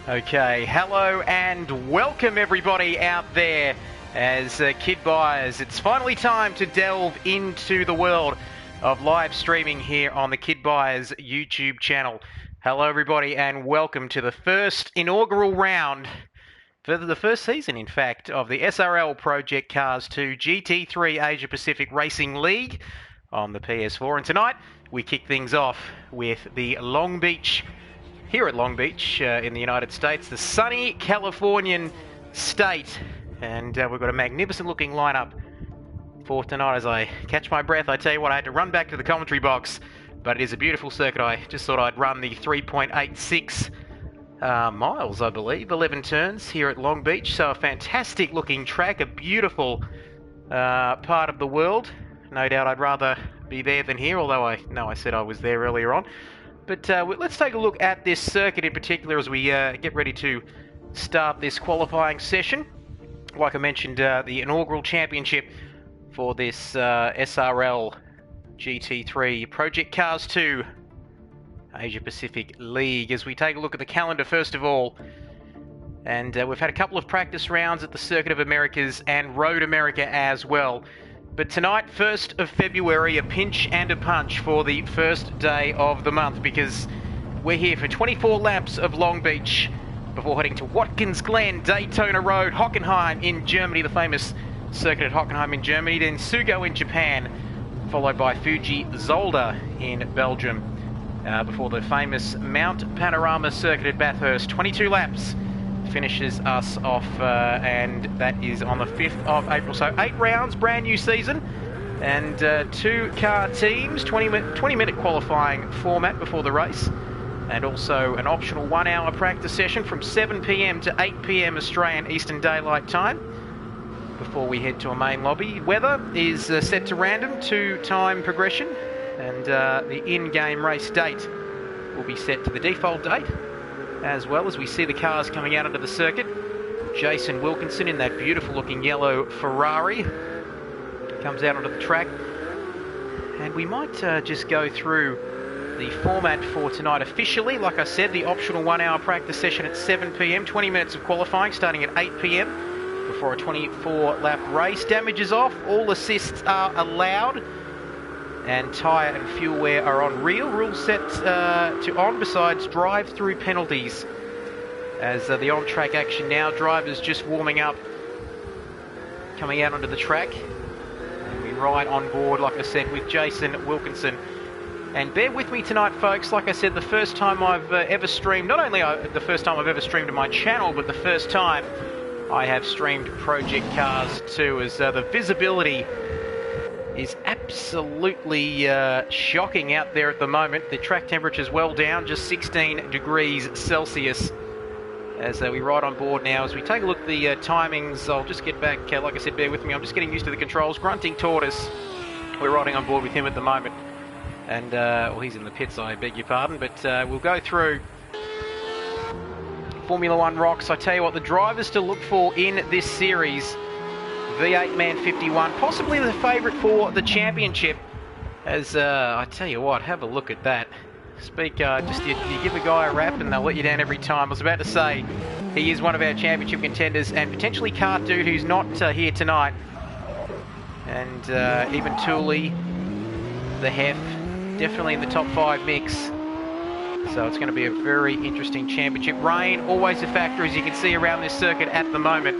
Okay, hello and welcome everybody out there as Kidbyers. It's finally time to delve into the world of live streaming here on the Kidbyers YouTube channel. Hello everybody and welcome to the first inaugural round, for the first season in fact, of the SRL Project Cars 2 GT3 Asia Pacific Racing League on the PS4. And tonight we kick things off with the Long Beach, here at Long Beach in the United States, the sunny Californian state. And we've got a magnificent looking lineup for tonight. As I catch my breath, I tell you what, I had to run back to the commentary box, but it is a beautiful circuit. I just thought I'd run the 3.86 miles, I believe, 11 turns here at Long Beach. So a fantastic looking track, a beautiful part of the world. No doubt I'd rather be there than here, although I know I said I was there earlier on. But let's take a look at this circuit in particular as we get ready to start this qualifying session. Like I mentioned, the inaugural championship for this SRL GT3 Project Cars 2 Asia Pacific League. As we take a look at the calendar first of all, and we've had a couple of practice rounds at the Circuit of Americas and Road America as well. But tonight, 1st of February, a pinch and a punch for the first day of the month, because we're here for 24 laps of Long Beach before heading to Watkins Glen, Daytona Road, Hockenheim in Germany, the famous circuit at Hockenheim in Germany, then Sugo in Japan, followed by Fuji Zolder in Belgium, before the famous Mount Panorama circuit at Bathurst. 22 laps finishes us off, and that is on the 5th of April. So 8 rounds, brand new season, and 2 car teams, 20-minute qualifying format before the race, and also an optional 1-hour practice session from 7 p.m. to 8 p.m. Australian Eastern Daylight Time before we head to a main lobby. Weather is set to random to time progression, and the in-game race date will be set to the default date, as well as we see the cars coming out onto the circuit. Jason Wilkinson in that beautiful looking yellow Ferrari comes out onto the track, and we might just go through the format for tonight officially. Like I said, the optional 1-hour practice session at 7 p.m, 20 minutes of qualifying starting at 8 p.m. before a 24-lap race. Damage is off, all assists are allowed, and tyre and fuel wear are on real. Rules set to on, besides drive-through penalties. As the on-track action now, drivers just warming up, coming out onto the track. And we ride on board, like I said, with Jason Wilkinson. And bear with me tonight, folks. Like I said, the first time I've ever streamed, not only the first time I've ever streamed to my channel, but the first time I have streamed Project Cars 2, as the visibility is absolutely shocking out there at the moment. The track temperature is well down, just 16 degrees Celsius, as we ride on board now. As we take a look at the timings, I'll just get back, like I said, bear with me, I'm just getting used to the controls. Grunting Tortoise, we're riding on board with him at the moment, and well, he's in the pits, I beg your pardon, but we'll go through Formula One rocks. I tell you what, the drivers to look for in this series: V8 Man 51, possibly the favourite for the championship, as I tell you what, have a look at that. Just you give a guy a rap and they'll let you down every time. I was about to say, he is one of our championship contenders, and potentially Cart Dude, who's not here tonight, and even Tooley, the Hef, definitely in the top 5 mix. So it's going to be a very interesting championship. Rain, always a factor, as you can see around this circuit at the moment.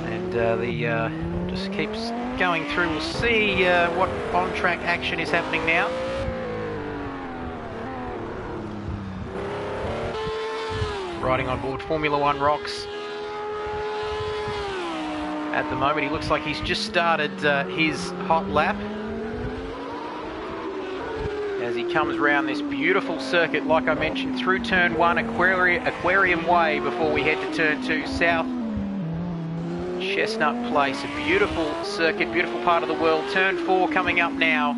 And just keeps going through. We'll see what on-track action is happening now. Riding on board Formula One rocks at the moment. He looks like he's just started his hot lap as he comes around this beautiful circuit, like I mentioned, through turn 1, Aquarium Way, before we head to turn 2, South Chestnut Place. A beautiful circuit, beautiful part of the world. Turn 4 coming up now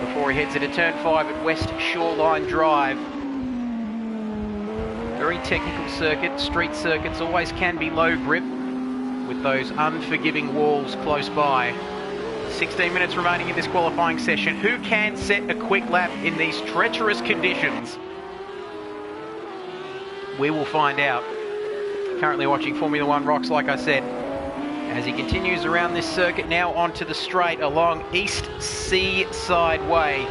before he heads into turn 5 at West Shoreline Drive. Very technical circuit. Street circuits always can be low grip with those unforgiving walls close by. 16 minutes remaining in this qualifying session. Who can set a quick lap in these treacherous conditions? We will find out. Currently watching Formula One Rocks, like I said, as he continues around this circuit, now onto the straight along East Seaside Way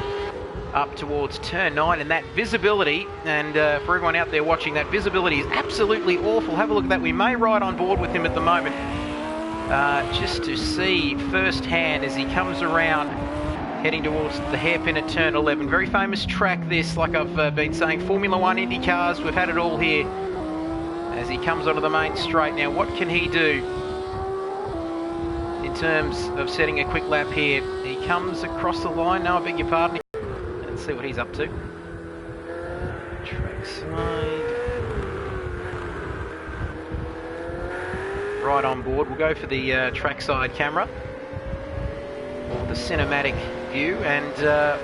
up towards turn 9, and that visibility, and for everyone out there watching, that visibility is absolutely awful. Have a look at that. We may ride on board with him at the moment just to see firsthand as he comes around heading towards the hairpin at turn 11. Very famous track this, like I've been saying, Formula One Indy cars, we've had it all here. As he comes onto the main straight now, what can he do in terms of setting a quick lap here? He comes across the line. No, I beg your pardon. Let's see what he's up to. Track side. Right on board. We'll go for the trackside camera or the cinematic view. And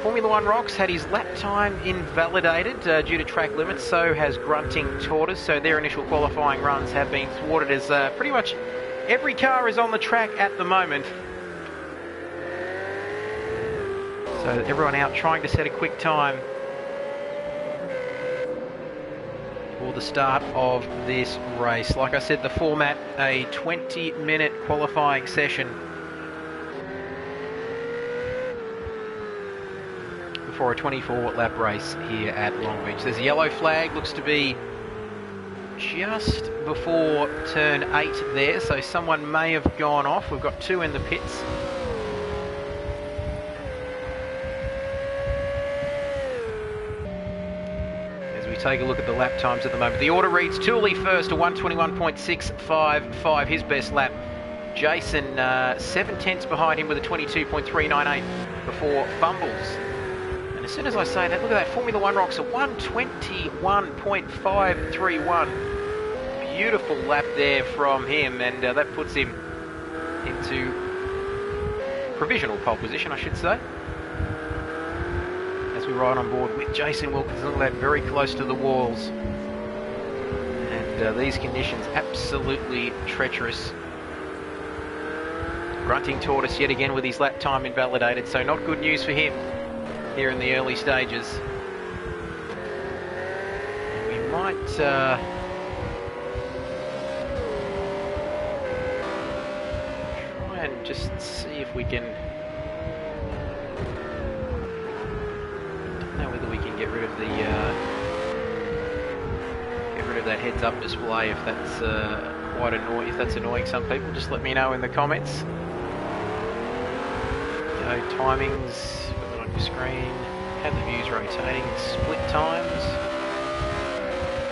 Formula One Rocks had his lap time invalidated due to track limits. So has Grunting Tortoise. So their initial qualifying runs have been thwarted as pretty much every car is on the track at the moment. So everyone out trying to set a quick time for the start of this race. Like I said, the format, a 20-minute qualifying session before a 24-lap race here at Long Beach. There's a yellow flag, looks to be just before turn 8 there, so someone may have gone off. We've got 2 in the pits. Take a look at the lap times at the moment. The order reads Tooley first, a 1:21.655, his best lap. Jason 7 tenths behind him with a 22.398 before fumbles. And as soon as I say that, look at that, Formula One Rocks a 1:21.531. Beautiful lap there from him, and that puts him into provisional pole position, I should say. We ride on board with Jason Wilkinson. Look at that, very close to the walls. And these conditions absolutely treacherous. Grunting Tortoise yet again with his lap time invalidated, so not good news for him here in the early stages. We might try and just see if we can whether we can get rid of the that heads-up display if that's quite annoying. If that's annoying some people, just let me know in the comments. Go timings, put that on your screen. Have the views rotating, split times.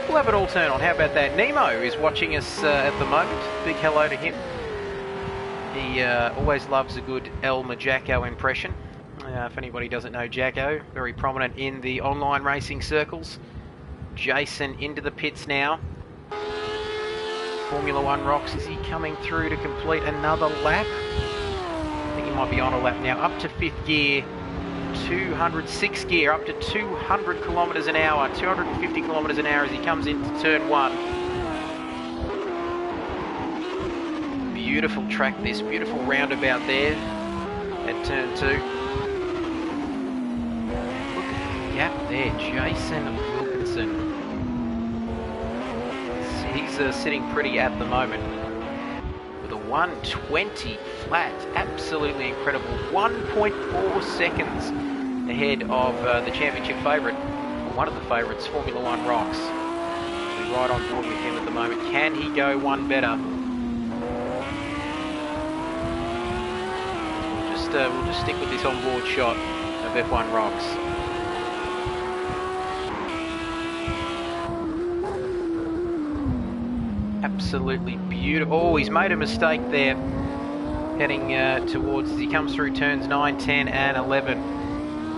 We'll have it all turn on. How about that? Nemo is watching us at the moment. Big hello to him. He always loves a good Elmer Jacko impression. If anybody doesn't know Jacko, very prominent in the online racing circles. Jason into the pits now. Formula One Rocks, is he coming through to complete another lap? I think he might be on a lap now. Up to 5th gear, 206 gear, up to 200 kilometres an hour, 250 kilometres an hour as he comes into turn 1. Beautiful track this, beautiful roundabout there at turn 2. Gap there, Jason Wilkinson. He's sitting pretty at the moment with a 1:20 flat. Absolutely incredible. 1.4 seconds ahead of the championship favourite, or one of the favourites, Formula One Rocks. We ride on board with him at the moment. Can he go one better? We'll just stick with this on-board shot of F1 Rocks. Absolutely beautiful. Oh, he's made a mistake there, heading towards, as he comes through turns 9, 10 and 11.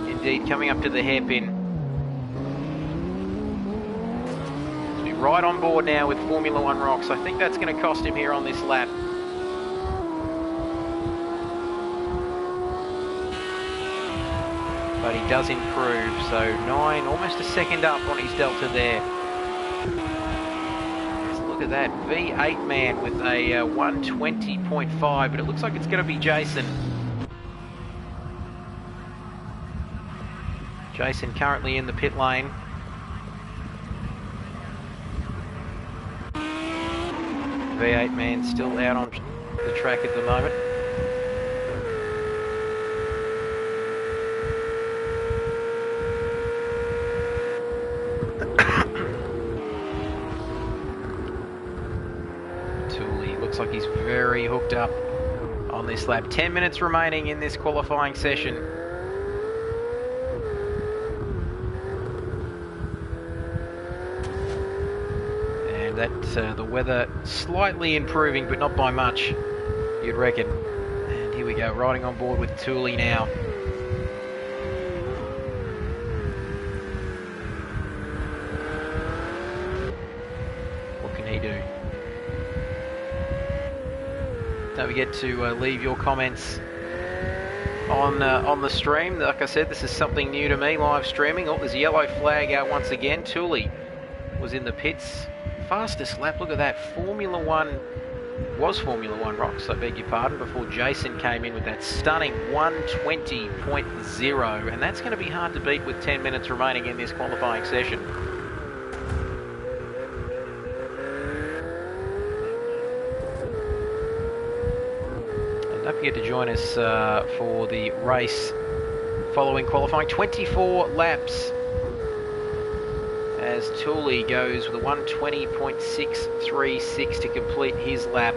Indeed, coming up to the hairpin. So we're right on board now with Formula One Rocks. I think that's going to cost him here on this lap. But he does improve, so 9, almost a second up on his delta there. Look at that, V8 man with a 1:20.5, but it looks like it's going to be Jason. Jason currently in the pit lane. V8 man still out on the track at the moment. Looks like he's very hooked up on this lap. 10 minutes remaining in this qualifying session. And that the weather slightly improving, but not by much, you'd reckon. And here we go, riding on board with Tooley now. What can he do? Don't forget to leave your comments on the stream. Like I said, this is something new to me, live streaming. Oh, there's a yellow flag out once again. Tooley was in the pits. Fastest lap, look at that. Formula One rocks, I beg your pardon, before Jason came in with that stunning 120.0. And that's going to be hard to beat with 10 minutes remaining in this qualifying session. Don't forget to join us for the race following qualifying. 24 laps as Tooley goes with a 120.636 to complete his lap.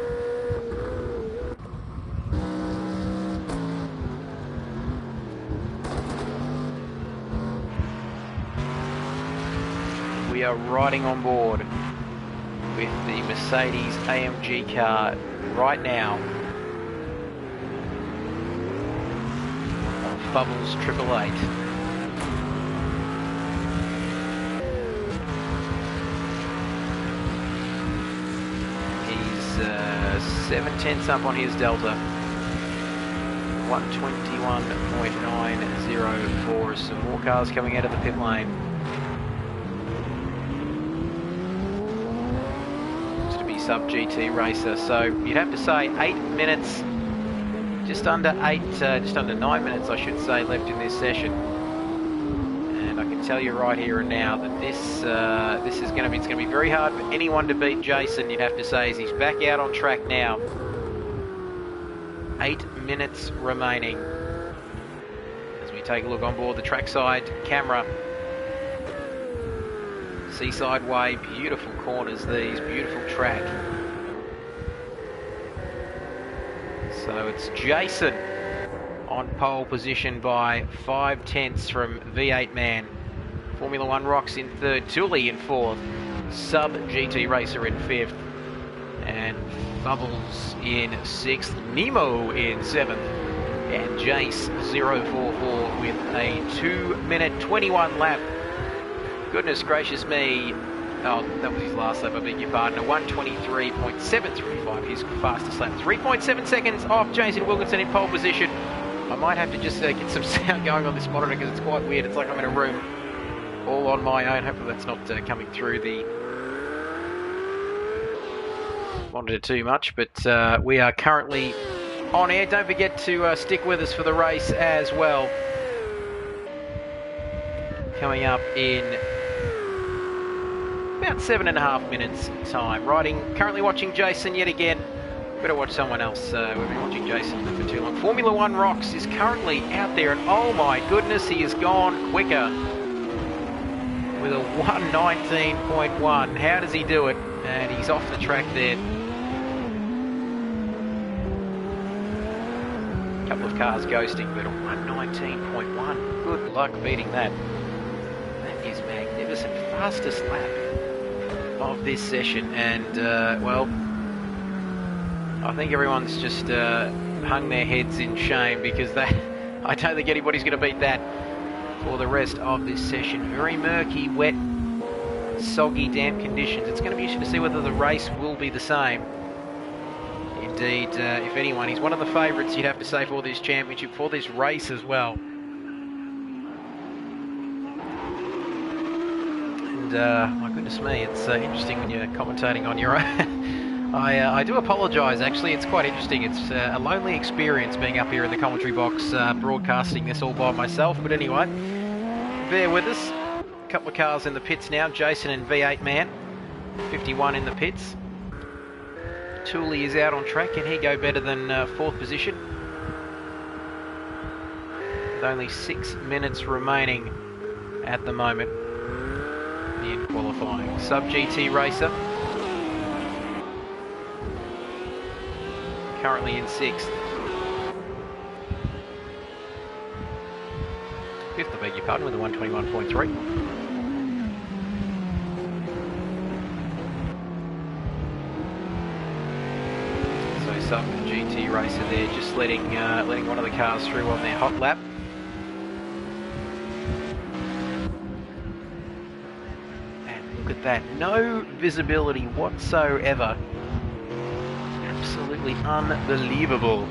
We are riding on board with the Mercedes AMG car right now. Bubbles 888. He's 7/10 up on his Delta. 121.904. Some more cars coming out of the pit lane. Looks to be sub GT racer. So you'd have to say 8 minutes. Just under 9 minutes, I should say, left in this session, and I can tell you right here and now that this is going to be very hard for anyone to beat Jason. You'd have to say, as he's back out on track now. 8 minutes remaining. As we take a look on board the trackside camera, Seaside Way, beautiful corners these, beautiful track. So it's Jason on pole position by 5/10 from V8 man. Formula One rocks in third, Tooley in fourth, Sub GT Racer in fifth, and Bubbles in sixth, Nemo in seventh, and Jace 044 with a 2-minute 21 lap. Goodness gracious me. Oh, that was his last lap, I beg your pardon. A 123.735, his fastest lap. 3.7 seconds off Jason Wilkinson in pole position. I might have to just get some sound going on this monitor because it's quite weird. It's like I'm in a room all on my own. Hopefully that's not coming through the monitor too much. But we are currently on air. Don't forget to stick with us for the race as well. Coming up in about 7.5 minutes time. Currently watching Jason yet again. Better watch someone else. We've been watching Jason for too long. Formula One Rocks is currently out there, and oh my goodness, he has gone quicker with a 119.1. How does he do it? And he's off the track there. A couple of cars ghosting, but a 119.1. Good luck beating that. That is magnificent. Fastest lap of this session, and well, I think everyone's just hung their heads in shame because I don't think anybody's going to beat that for the rest of this session. Very murky, wet, soggy, damp conditions. It's going to be interesting to see whether the race will be the same. Indeed, if anyone, he's one of the favourites, you'd have to say, for this championship, for this race as well. My goodness me, it's interesting when you're commentating on your own. I do apologise, actually. It's quite interesting. It's a lonely experience being up here in the commentary box broadcasting this all by myself. But anyway, bear with us. A couple of cars in the pits now. Jason and V8 man, 51 in the pits. Tooley is out on track. Can he go better than 4th position? With only 6 minutes remaining at the moment in qualifying. Sub GT racer. Currently in 6th. 5th, I beg your pardon, with a 121.3. Sub GT racer there, just letting one of the cars through on their hot lap. And look at that, no visibility whatsoever. Absolutely unbelievable.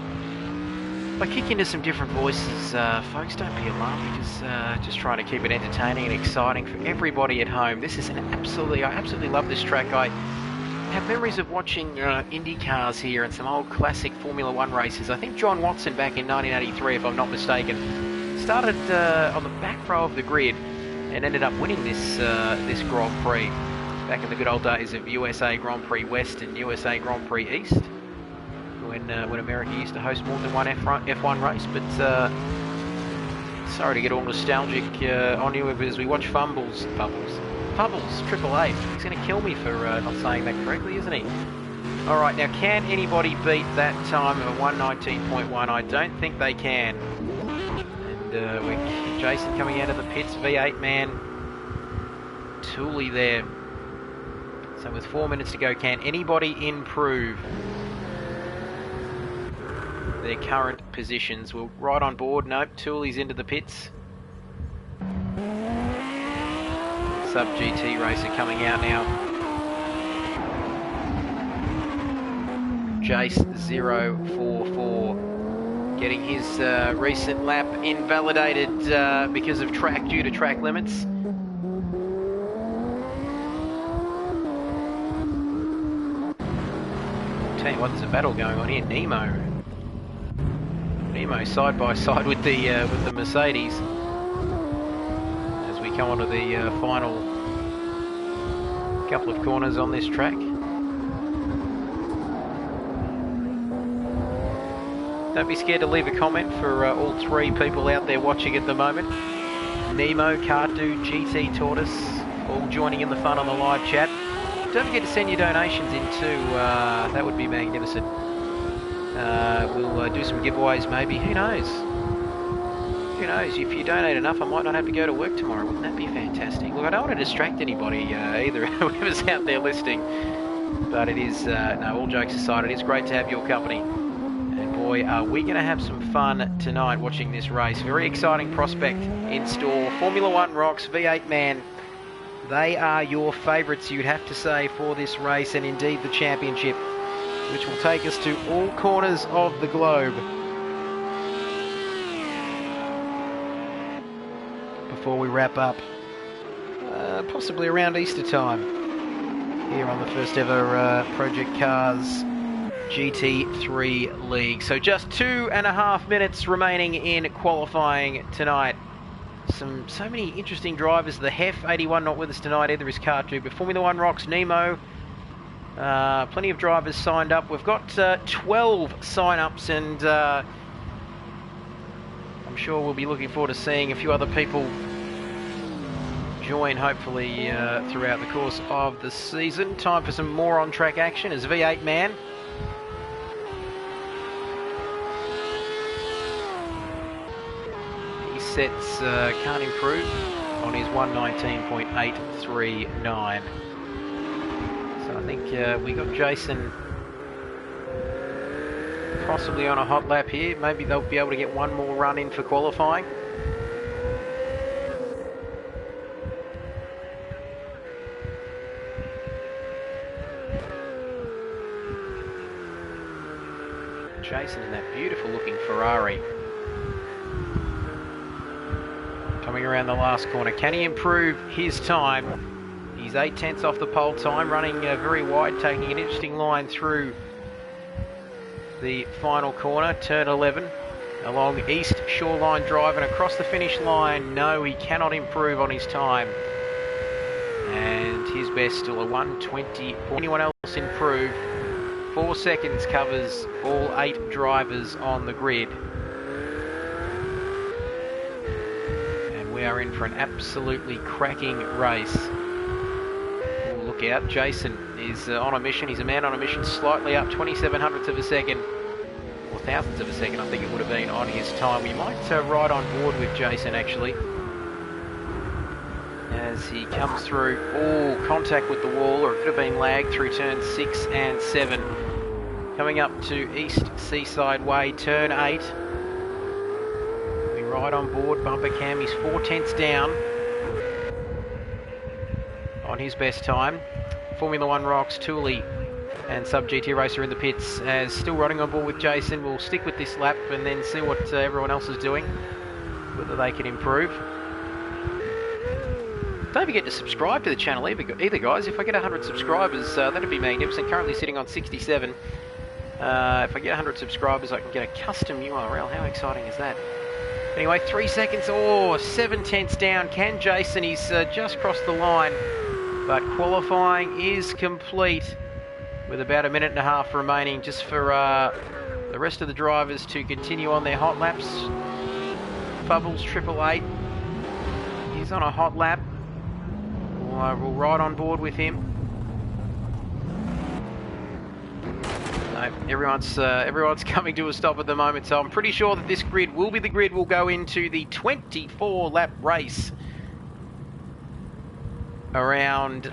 If I kick into some different voices, folks, don't be alarmed, because just trying to keep it entertaining and exciting for everybody at home. This is I absolutely love this track. I have memories of watching Indy cars here and some old classic Formula 1 races. I think John Watson back in 1983, if I'm not mistaken, started on the back row of the grid and ended up winning this Grand Prix back in the good old days of USA Grand Prix West and USA Grand Prix East, when America used to host more than one F1 race. But sorry to get all nostalgic on you as we watch Fubbles, Triple H. He's going to kill me for not saying that correctly, isn't he? Alright, now can anybody beat that time of 119.1? I don't think they can. And with Jason coming out of the pits, V8 man, Tooley there. So with 4 minutes to go, can anybody improve their current positions? We're right on board. Nope, Tooley's into the pits. Sub GT racer coming out now. Jace 044 getting his recent lap invalidated because of due to track limits. I'll tell you what, there's a battle going on here. Nemo side by side with the Mercedes. Come on to the final couple of corners on this track. Don't be scared to leave a comment for all 3 people out there watching at the moment. Nemo, Cardu, GT Tortoise, all joining in the fun on the live chat. Don't forget to send your donations in too, that would be magnificent. We'll do some giveaways maybe, who knows? Who knows, if you donate enough, I might not have to go to work tomorrow. Wouldn't that be fantastic? Look, I don't want to distract anybody, either, whoever's out there listening. But it is, no, all jokes aside, it is great to have your company. And boy, are we going to have some fun tonight watching this race. Very exciting prospect in store. Formula 1 rocks, V8 man. They are your favourites, you'd have to say, for this race, and indeed the championship, which will take us to all corners of the globe. Before we wrap up, possibly around Easter time, here on the first ever Project Cars GT3 League. So just 2.5 minutes remaining in qualifying tonight. So many interesting drivers. The Hef 81 not with us tonight, either is Car2, but Formula 1 rocks, Nemo. Plenty of drivers signed up. We've got 12 sign-ups, and I'm sure we'll be looking forward to seeing a few other people join, hopefully, throughout the course of the season. Time for some more on-track action as V8 man. He sets, can't improve on his 119.839. So I think we got Jason possibly on a hot lap here. Maybe they'll be able to get one more run in for qualifying. Jason in that beautiful looking Ferrari. Coming around the last corner. Can he improve his time? He's 8/10 off the pole time, running very wide, taking an interesting line through the final corner, turn 11, along East Shoreline Drive and across the finish line. No, he cannot improve on his time. And his best still a 120. Anyone else improve? 4 seconds covers all 8 drivers on the grid. And we are in for an absolutely cracking race. Oh, look out, Jason is on a mission. He's a man on a mission, slightly up, 27 hundredths of a second, or thousandths of a second, I think it would have been on his time. We might ride on board with Jason, actually, as he comes through. Oh, contact with the wall, or it could have been lag through turns 6 and 7. Coming up to East Seaside Way, turn 8. We ride on board, bumper cam. He's 4 tenths down on his best time. Formula One rocks, Tooley and Sub GT Racer in the pits, as still riding on board with Jason. We'll stick with this lap and then see what everyone else is doing, whether they can improve. Don't forget to subscribe to the channel either, guys. If I get 100 subscribers, that'd be magnificent. Currently sitting on 67. If I get 100 subscribers, I can get a custom URL. How exciting is that? Anyway, 3 seconds, 7 tenths down. Can Jason? He's just crossed the line, but qualifying is complete with about a minute and a half remaining, just for the rest of the drivers to continue on their hot laps. Bubbles 888. He's on a hot lap. We'll ride on board with him. No, everyone's coming to a stop at the moment, so I'm pretty sure that this grid will be the grid we'll go into the 24-lap race around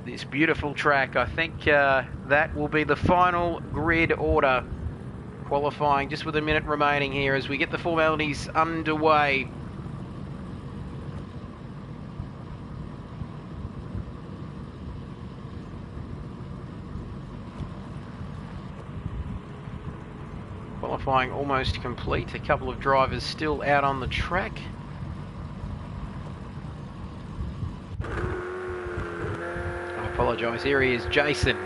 this beautiful track. I think that will be the final grid order. Qualifying just with a minute remaining here as we get the formalities underway. Qualifying almost complete. A couple of drivers still out on the track. I apologise. Here he is, Jason.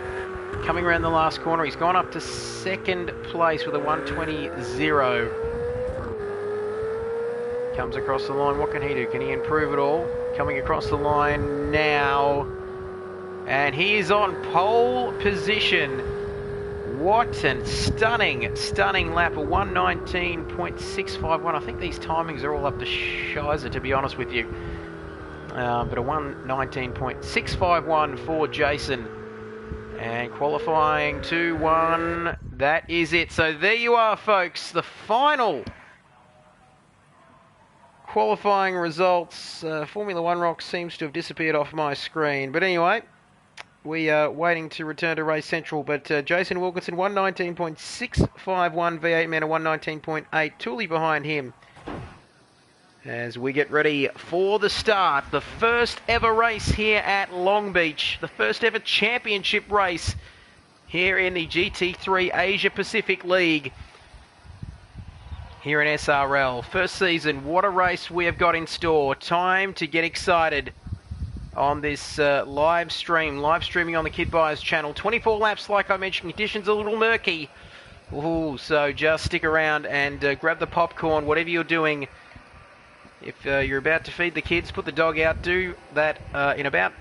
Coming around the last corner. He's gone up to second place with a 1:20.0. Comes across the line. What can he do? Can he improve at all? Coming across the line now. And he is on pole position. What a stunning lap, a 1:19.651. I think these timings are all up to shizer, to be honest with you. But a 1:19.651 for Jason. And qualifying 2-1, that is it. So there you are, folks, the final qualifying results. Formula One Rock seems to have disappeared off my screen. But anyway, we are waiting to return to Race Central, but Jason Wilkinson, 1:19.651, V8 man, a 1:19.8, Tooley behind him. As we get ready for the start, the first ever race here at Long Beach, the first ever championship race here in the GT3 Asia Pacific League here in SRL. First season, what a race we have got in store. Time to get excited on this live streaming on the Kidbyers channel. 24 laps, like I mentioned, conditions a little murky. Ooh, so just stick around and grab the popcorn, whatever you're doing. If you're about to feed the kids, put the dog out, do that in about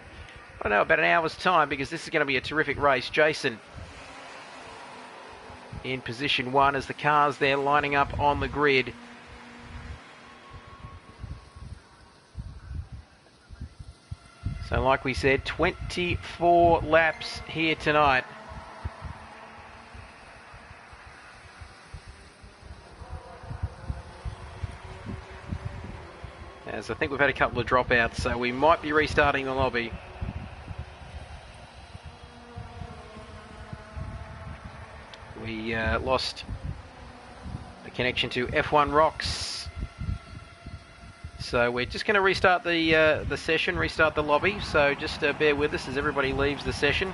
an hour's time, because this is going to be a terrific race. Jason in position 1 as the cars there lining up on the grid. So like we said, 24 laps here tonight. As I think we've had a couple of dropouts, so we might be restarting the lobby. We lost the connection to F1 Rocks. So we're just going to restart the session, restart the lobby. So just bear with us as everybody leaves the session.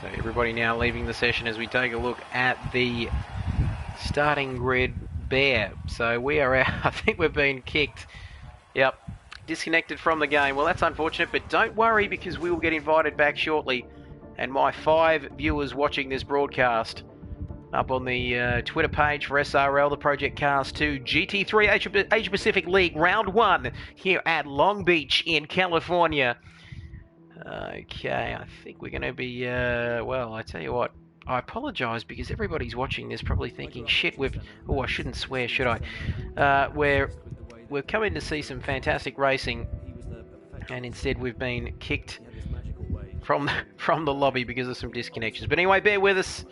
So everybody now leaving the session as we take a look at the starting grid bare. So we are out. I think we've been kicked. Yep. Disconnected from the game. Well, that's unfortunate, but don't worry because we will get invited back shortly. And my 5 viewers watching this broadcast up on the Twitter page for SRL, the Project Cast 2 GT3 Asia Pacific League Round 1 here at Long Beach in California. Okay, I think we're going to be, well, I tell you what, I apologise because everybody's watching this probably thinking, shit, I shouldn't swear, should I? We've come in to see some fantastic racing, and instead we've been kicked from the lobby because of some disconnections. But anyway, bear with us.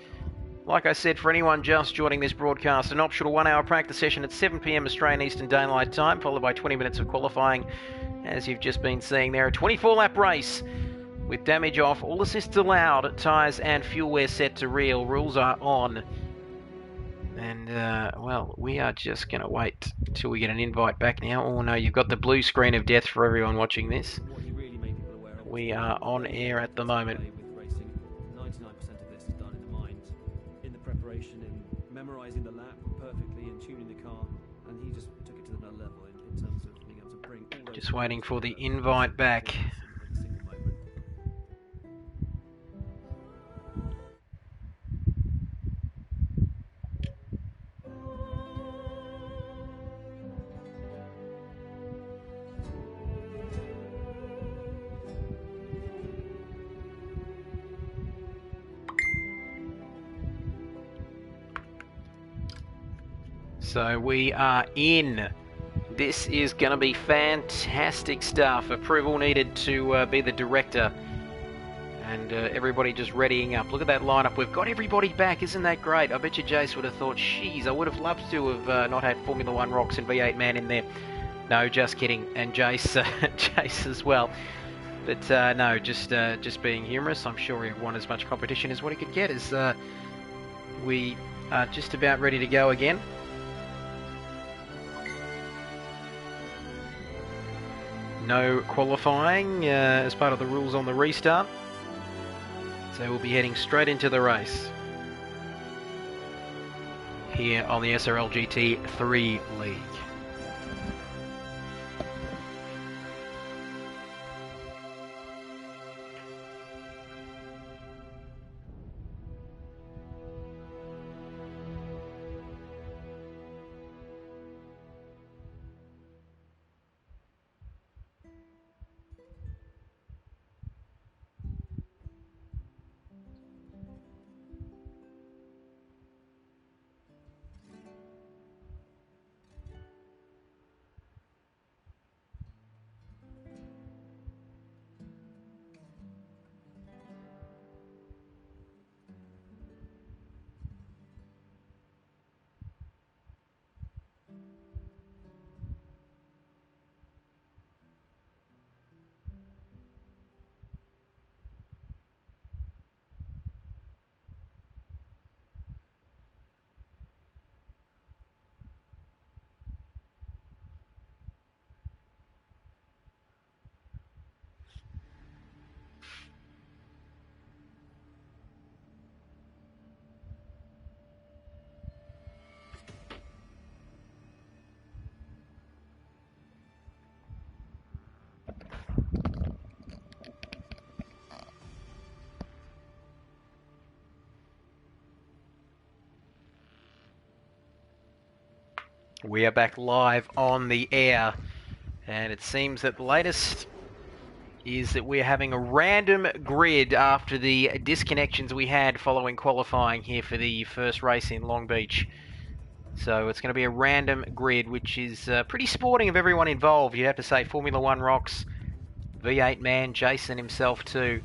Like I said, for anyone just joining this broadcast, an optional 1-hour practice session at 7 PM Australian Eastern Daylight Time, followed by 20 minutes of qualifying, as you've just been seeing there. A 24-lap race with damage off, all assists allowed, tyres and fuel wear set to real. Rules are on. And, well, we are just going to wait until we get an invite back now. Oh, no, you've got the blue screen of death for everyone watching this. We are on air at the moment. 99% of this is done in the mind, in the preparation, in memorising the lap perfectly and tuning the car, and he just took it to another level in terms of being able to bring all those... Just waiting for the invite back. So we are in. This is going to be fantastic stuff. Approval needed to be the director. And everybody just readying up. Look at that lineup. We've got everybody back. Isn't that great? I bet you Jace would have thought, geez, I would have loved to have not had Formula 1 Rocks and V8 Man in there. No, just kidding. And Jace, Jace as well. But no, just being humorous. I'm sure he won as much competition as what he could get. As we are just about ready to go again. No qualifying as part of the rules on the restart. So we'll be heading straight into the race here on the SRL GT3 League. We are back live on the air, and it seems that the latest is that we're having a random grid after the disconnections we had following qualifying here for the first race in Long Beach. So it's going to be a random grid, which is pretty sporting of everyone involved. You'd have to say Formula 1 Rocks, V8 Man, Jason himself too.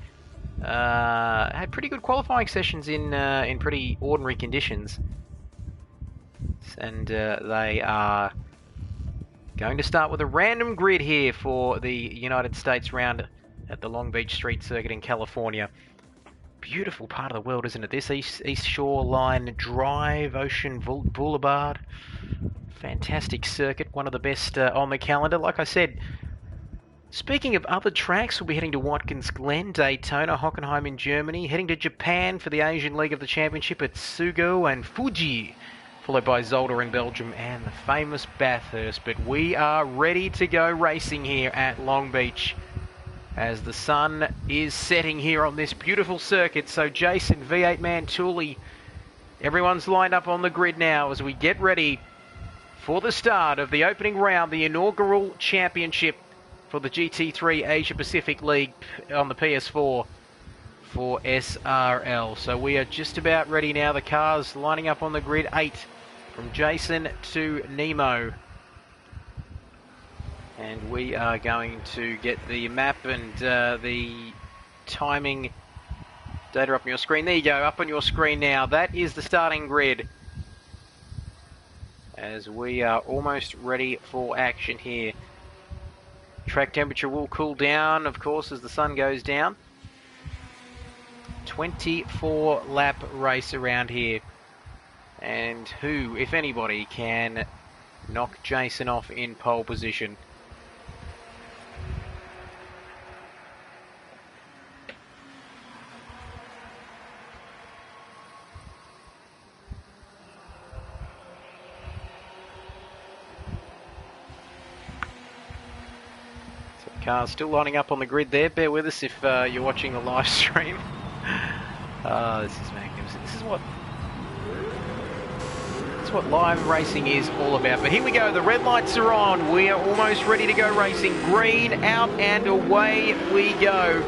Had pretty good qualifying sessions in pretty ordinary conditions. And they are going to start with a random grid here for the United States round at the Long Beach Street Circuit in California. Beautiful part of the world, isn't it? This East Shore Line Drive, Ocean Boulevard. Fantastic circuit, one of the best on the calendar. Like I said, Speaking of other tracks, we'll be heading to Watkins Glen, Daytona, Hockenheim in Germany, heading to Japan for the Asian League of the Championship at Sugo and Fuji, followed by Zolder in Belgium and the famous Bathurst. But we are ready to go racing here at Long Beach as the sun is setting here on this beautiful circuit. So Jason, V8 man, Tooley, everyone's lined up on the grid now as we get ready for the start of the opening round, the inaugural championship for the GT3 Asia Pacific League on the PS4 for SRL. So we are just about ready now. The cars lining up on the grid, 8 from Jason to Nemo. And we are going to get the map and the timing data up on your screen. There you go, up on your screen now. That is the starting grid as we are almost ready for action here. Track temperature will cool down, of course, as the sun goes down. 24 lap race around here. And who, if anybody, can knock Jason off in pole position? Cars still lining up on the grid there. Bear with us if you're watching the live stream. This is magnificent. This is what live racing is all about. But here we go. The red lights are on. We are almost ready to go racing. Green out and away we go.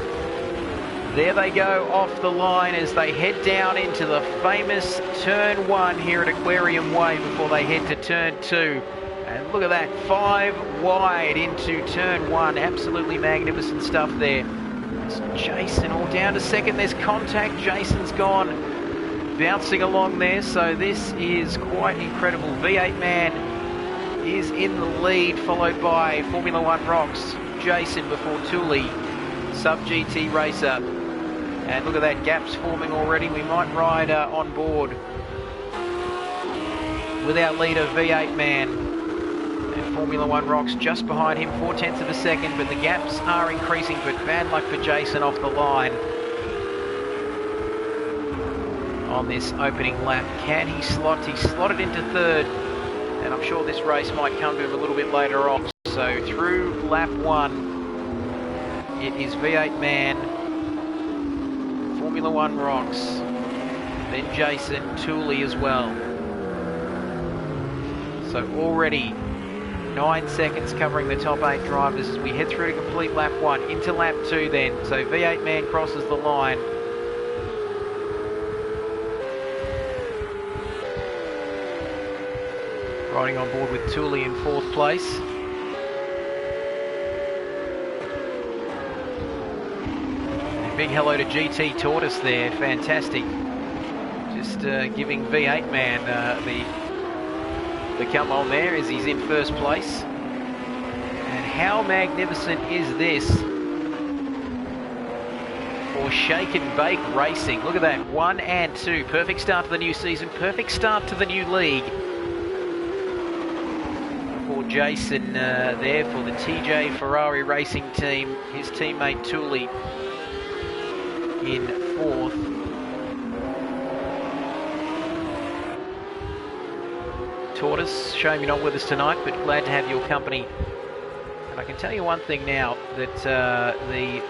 There they go off the line as they head down into the famous Turn 1 here at Aquarium Way before they head to Turn 2. And look at that, 5 wide into Turn 1. Absolutely magnificent stuff there. It's Jason all down to second. There's contact. Jason's gone, bouncing along there. So this is quite incredible. V8 man is in the lead, followed by Formula 1 Rocks. Jason before Tooley, Sub GT Racer. And look at that, gaps forming already. We might ride on board with our leader, V8 man. Formula 1 Rocks just behind him, 0.4 of a second, but the gaps are increasing, but bad luck for Jason off the line on this opening lap. Can he slot? He slotted into third, and I'm sure this race might come to him a little bit later on. So through lap 1, it is V8 man, Formula 1 Rocks, then Jason, Tooley as well. So already 9 seconds covering the top 8 drivers as we head through to complete lap 1 into lap 2 then. So V8 man crosses the line. Riding on board with Tooley in 4th place. And big hello to GT Tortoise there, fantastic. Just giving V8 man the come on there as he's in 1st place. And how magnificent is this for Shake and Bake Racing? Look at that, 1 and 2. Perfect start to the new season, perfect start to the new league. For Jason there for the TJ Ferrari Racing team, his teammate Tooley in 4th. Tortoise, shame you're not with us tonight, but glad to have your company. And I can tell you one thing now, that the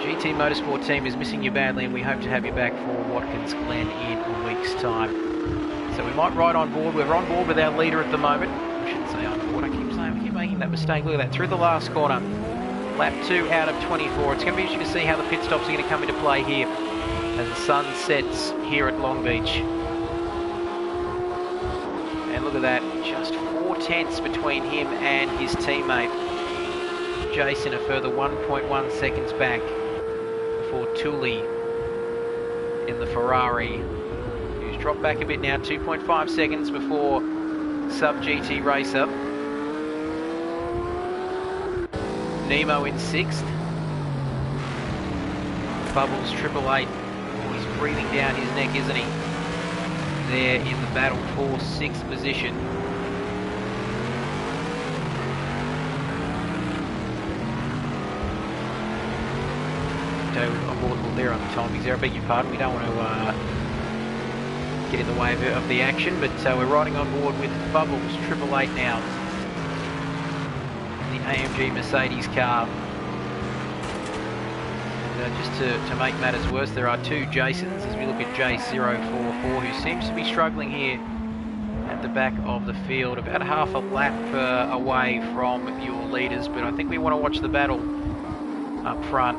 GT Motorsport team is missing you badly, and we hope to have you back for Watkins Glen in a week's time. So we might ride on board. We're on board with our leader at the moment. I shouldn't say on board, I keep making that mistake. Look at that, through the last corner. Lap 2 out of 24. It's going to be interesting to see how the pit stops are going to come into play here as the sun sets here at Long Beach. And look at that, just 0.4 between him and his teammate. Jason a further 1.1 seconds back before Tooley in the Ferrari, who's dropped back a bit now, 2.5 seconds before Sub GT Racer. Nemo in 6th. Bubbles 888. Oh, he's breathing down his neck, isn't he? There in the battle for 6th position. on board, well, there on the timings there, I beg your pardon. We don't want to get in the way of the action, but we're riding on board with Bubbles 888 now. The AMG Mercedes car. And just to make matters worse, there are two Jasons as we look at J044, who seems to be struggling here at the back of the field, about half a lap away from your leaders, but I think we want to watch the battle up front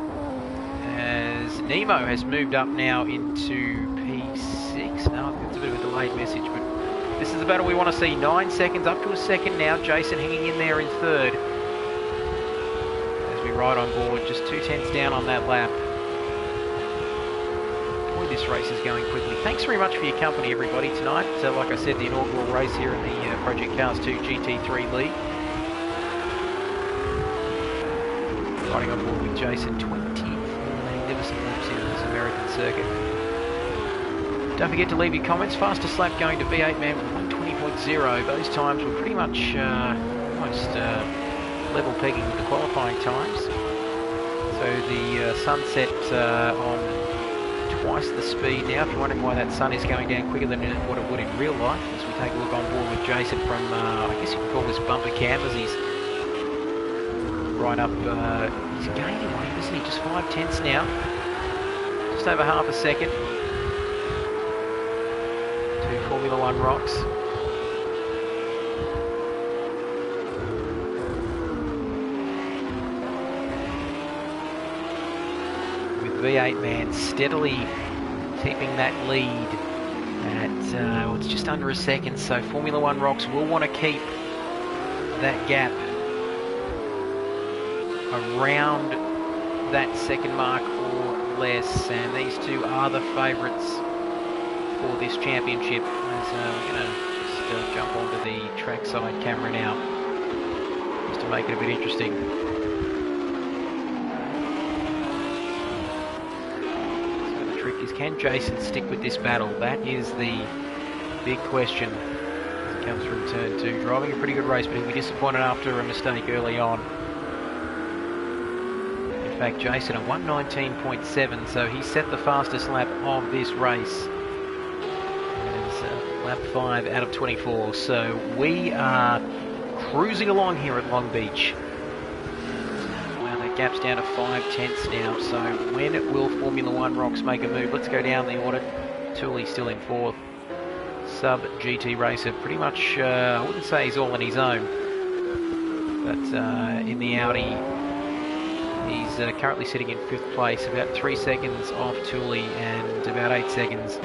as Nemo has moved up now into P6. Now it's a bit of a delayed message, but this is the battle we want to see. 9 seconds up to a second now. Jason hanging in there in third as we ride on board, just 2/10 down on that lap. Boy, this race is going quickly. Thanks very much for your company, everybody, tonight. So, like I said, the inaugural race here in the Project Cars 2 GT3 League. Riding on board with Jason, 24 magnificent laps here in this American circuit. Don't forget to leave your comments. Fastest lap going to V8 man with 120.0. Those times were pretty much almost level pegging with the qualifying times. So the sun set on twice the speed now. If you're wondering why that sun is going down quicker than what it would in real life, as we take a look on board with Jason from, I guess you could call this bumper cam, as he's right up, he's gaining on him, isn't he? Just 5/10 now. Just over half a second. Two Formula One rocks. V8 man steadily keeping that lead at well, it's just under a second, so Formula One rocks will want to keep that gap around that second mark or less, and these two are the favourites for this championship. As we're going to just jump onto the trackside camera now just to make it a bit interesting. Can Jason stick with this battle? That is the big question as it comes from turn 2. Driving a pretty good race, but he'll be disappointed after a mistake early on. In fact, Jason at 119.7, so he set the fastest lap of this race. It's lap 5 out of 24, so we are cruising along here at Long Beach. Gap's down to 5/10 now, so when will Formula One rocks make a move? Let's go down the order. Tooley still in 4th. Sub GT racer, pretty much, I wouldn't say he's all on his own, but in the Audi, he's currently sitting in 5th place, about 3 seconds off Tooley and about 8 seconds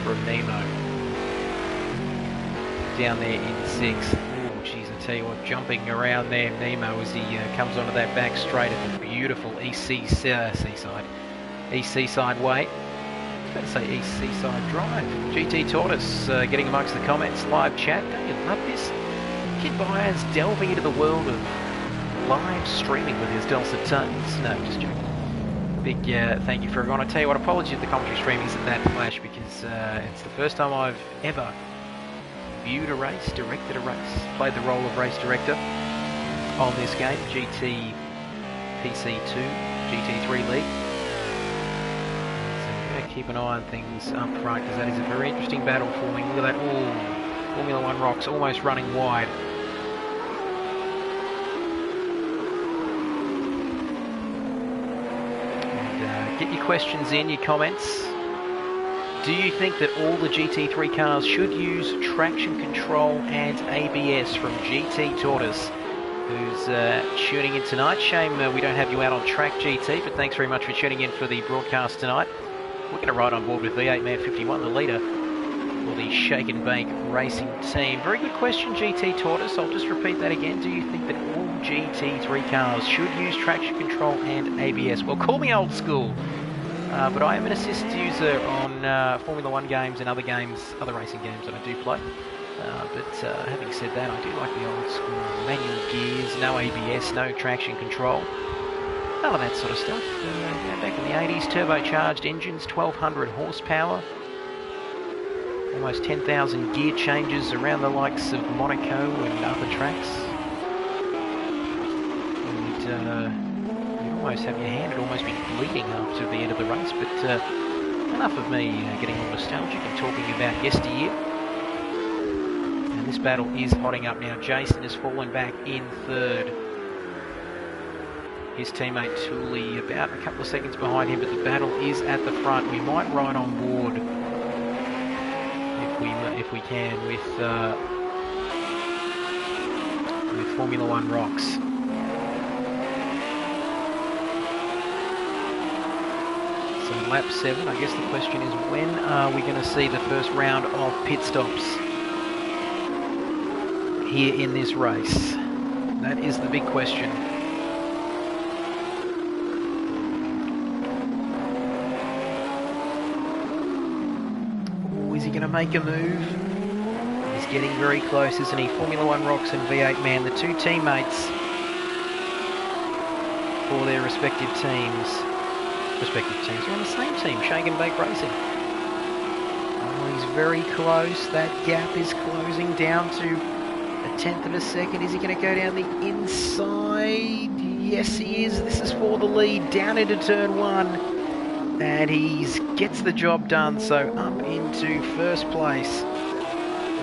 from Nemo. Down there in 6th. Jeez, I tell you what, jumping around there, Nemo, as he comes onto that back straight at the beautiful East Seaside way. I was going to say East Seaside Drive. GT Tortoise getting amongst the comments, live chat. Don't you love this? Kidbyers delving into the world of live streaming with his dulcet tones. No, just joking. Big thank you for everyone. I tell you what, apologies if the commentary stream isn't that flash, because it's the first time I've ever viewed a race, directed a race, played the role of race director on this game, GT PC2, GT3 League. So we're going to keep an eye on things up front, because that is a very interesting battle forming. Look at that, ooh, Formula One rocks almost running wide. And get your questions in, your comments. Do you think that all the GT3 cars should use traction control and ABS? From GT Tortoise, who's tuning in tonight. Shame we don't have you out on track, GT, but thanks very much for tuning in for the broadcast tonight. We're going to ride on board with V8 Man 51, the leader for the Shake and Bake racing team. Very good question, GT Tortoise. I'll just repeat that again. Do you think that all GT3 cars should use traction control and ABS? Well, call me old school. But I am an assist user on Formula One games and other games, other racing games that I do play. But having said that, I do like the old school manual gears, no ABS, no traction control, none of that sort of stuff. Back in the 80s, turbocharged engines, 1200 horsepower, almost 10,000 gear changes around the likes of Monaco and other tracks. And almost have your hand, it'd almost be bleeding after the end of the race, but enough of me getting all nostalgic and talking about yesteryear. And this battle is hotting up now. Jason has fallen back in third. His teammate Tooley about a couple of seconds behind him, but the battle is at the front. We might ride on board if we can with Formula One rocks. So lap 7, I guess the question is, when are we going to see the first round of pit stops here in this race? That is the big question. Is he going to make a move? He's getting very close, isn't he? Formula One Rocks and V8 Man, the two teammates for their respective teams. They're on the same team, Shake and Bake Racing. Oh, he's very close. That gap is closing down to a tenth of a second. Is he going to go down the inside? Yes, he is. This is for the lead, down into turn 1. And he gets the job done, so up into first place.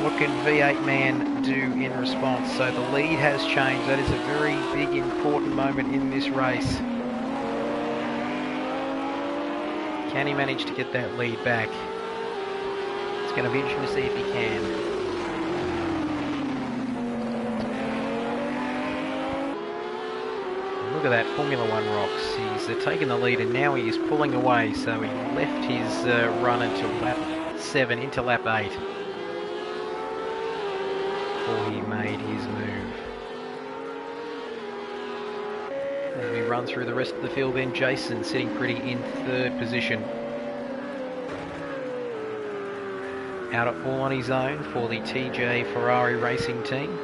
What can V8 Man do in response? So the lead has changed. That is a very big, important moment in this race. Can he manage to get that lead back? It's going to be interesting to see if he can. Look at that, Formula One rocks. He's taken the lead and now he is pulling away, so he left his run until lap 7 into lap 8 before he made his move. As we run through the rest of the field then, Jason sitting pretty in third position. Out at all on his own for the TJ Ferrari racing team.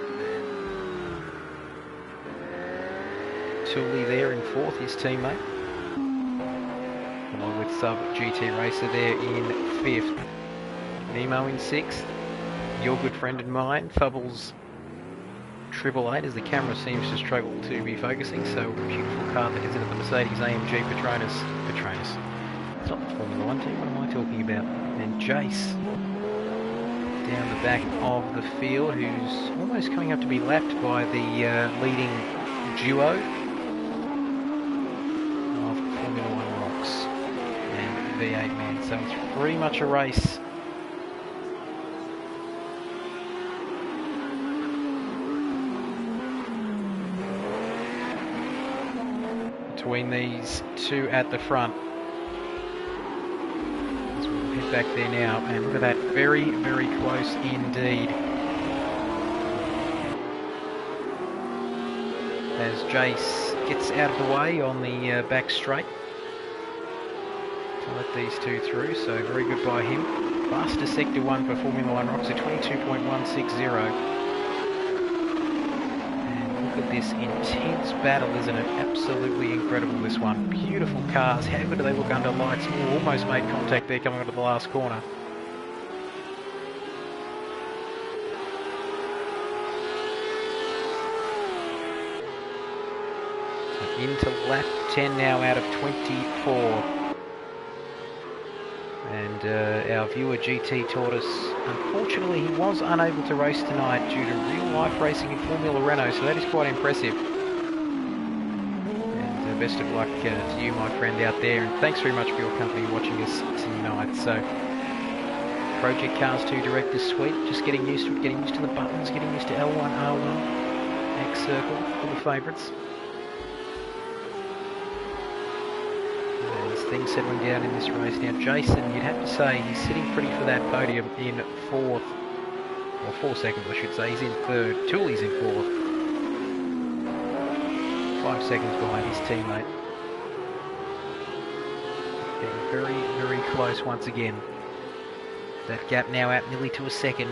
Tooley there in fourth, his teammate. Along with sub GT Racer there in fifth. Nemo in sixth. Your good friend and mine, Fubbles 888, as the camera seems to struggle to be focusing. So beautiful car that is in at the Mercedes AMG Patronus. It's not the Formula One team, what am I talking about? And Jace down the back of the field, who's almost coming up to be lapped by the leading duo of Formula One Rocks and V8 Man. So it's pretty much a race between these two at the front. As we'll head back there now, and look at that, very, very close indeed. As Jace gets out of the way on the back straight to let these two through, so very good by him. Fastest sector 1 for Formula One Rocks at 22.160. This intense battle, isn't it? Absolutely incredible, this one. Beautiful cars. How good do they look under lights? Ooh, almost made contact there coming onto the last corner. So into lap 10 now out of 24. And our viewer GT taught us, unfortunately, he was unable to race tonight due to real-life racing in Formula Renault, so that is quite impressive. And best of luck to you, my friend, out there, and thanks very much for your company watching us tonight. So, Project Cars 2 Director's Suite, just getting used to it, getting used to the buttons, getting used to L1, R1, X Circle, all the favourites. Things settling down in this race now. Jason, you'd have to say he's sitting pretty for that podium in fourth, or 4 seconds I should say. He's in third. Tooley's in fourth. 5 seconds behind his teammate. Getting very, very close once again. That gap now out nearly to a second.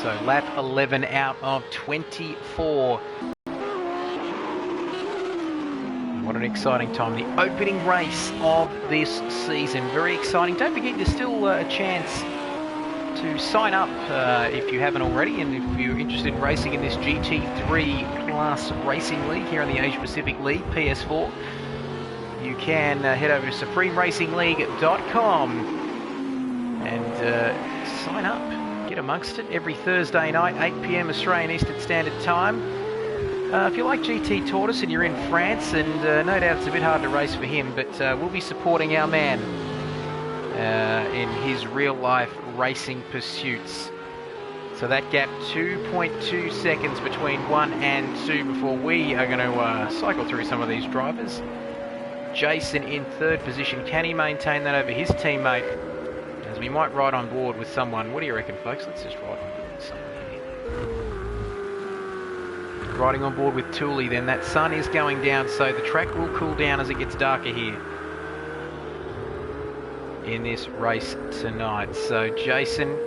So lap 11 out of 24. What an exciting time. The opening race of this season. Very exciting. Don't forget there's still a chance to sign up if you haven't already, and if you're interested in racing in this GT3 class racing league here in the Asia Pacific League, PS4, you can head over to supremeracingligue.com and sign up. Get amongst it every Thursday night, 8 PM Australian Eastern Standard Time. If you like GT Tortoise and you're in France, and no doubt it's a bit hard to race for him, but we'll be supporting our man in his real-life racing pursuits. So that gap, 2.2 seconds between 1 and 2 before we are going to cycle through some of these drivers. Jason in third position. Can he maintain that over his teammate? As we might ride on board with someone. What do you reckon, folks? Let's just ride on board with someone here. Riding on board with Thule, then. That sun is going down, so the track will cool down as it gets darker here in this race tonight. So Jason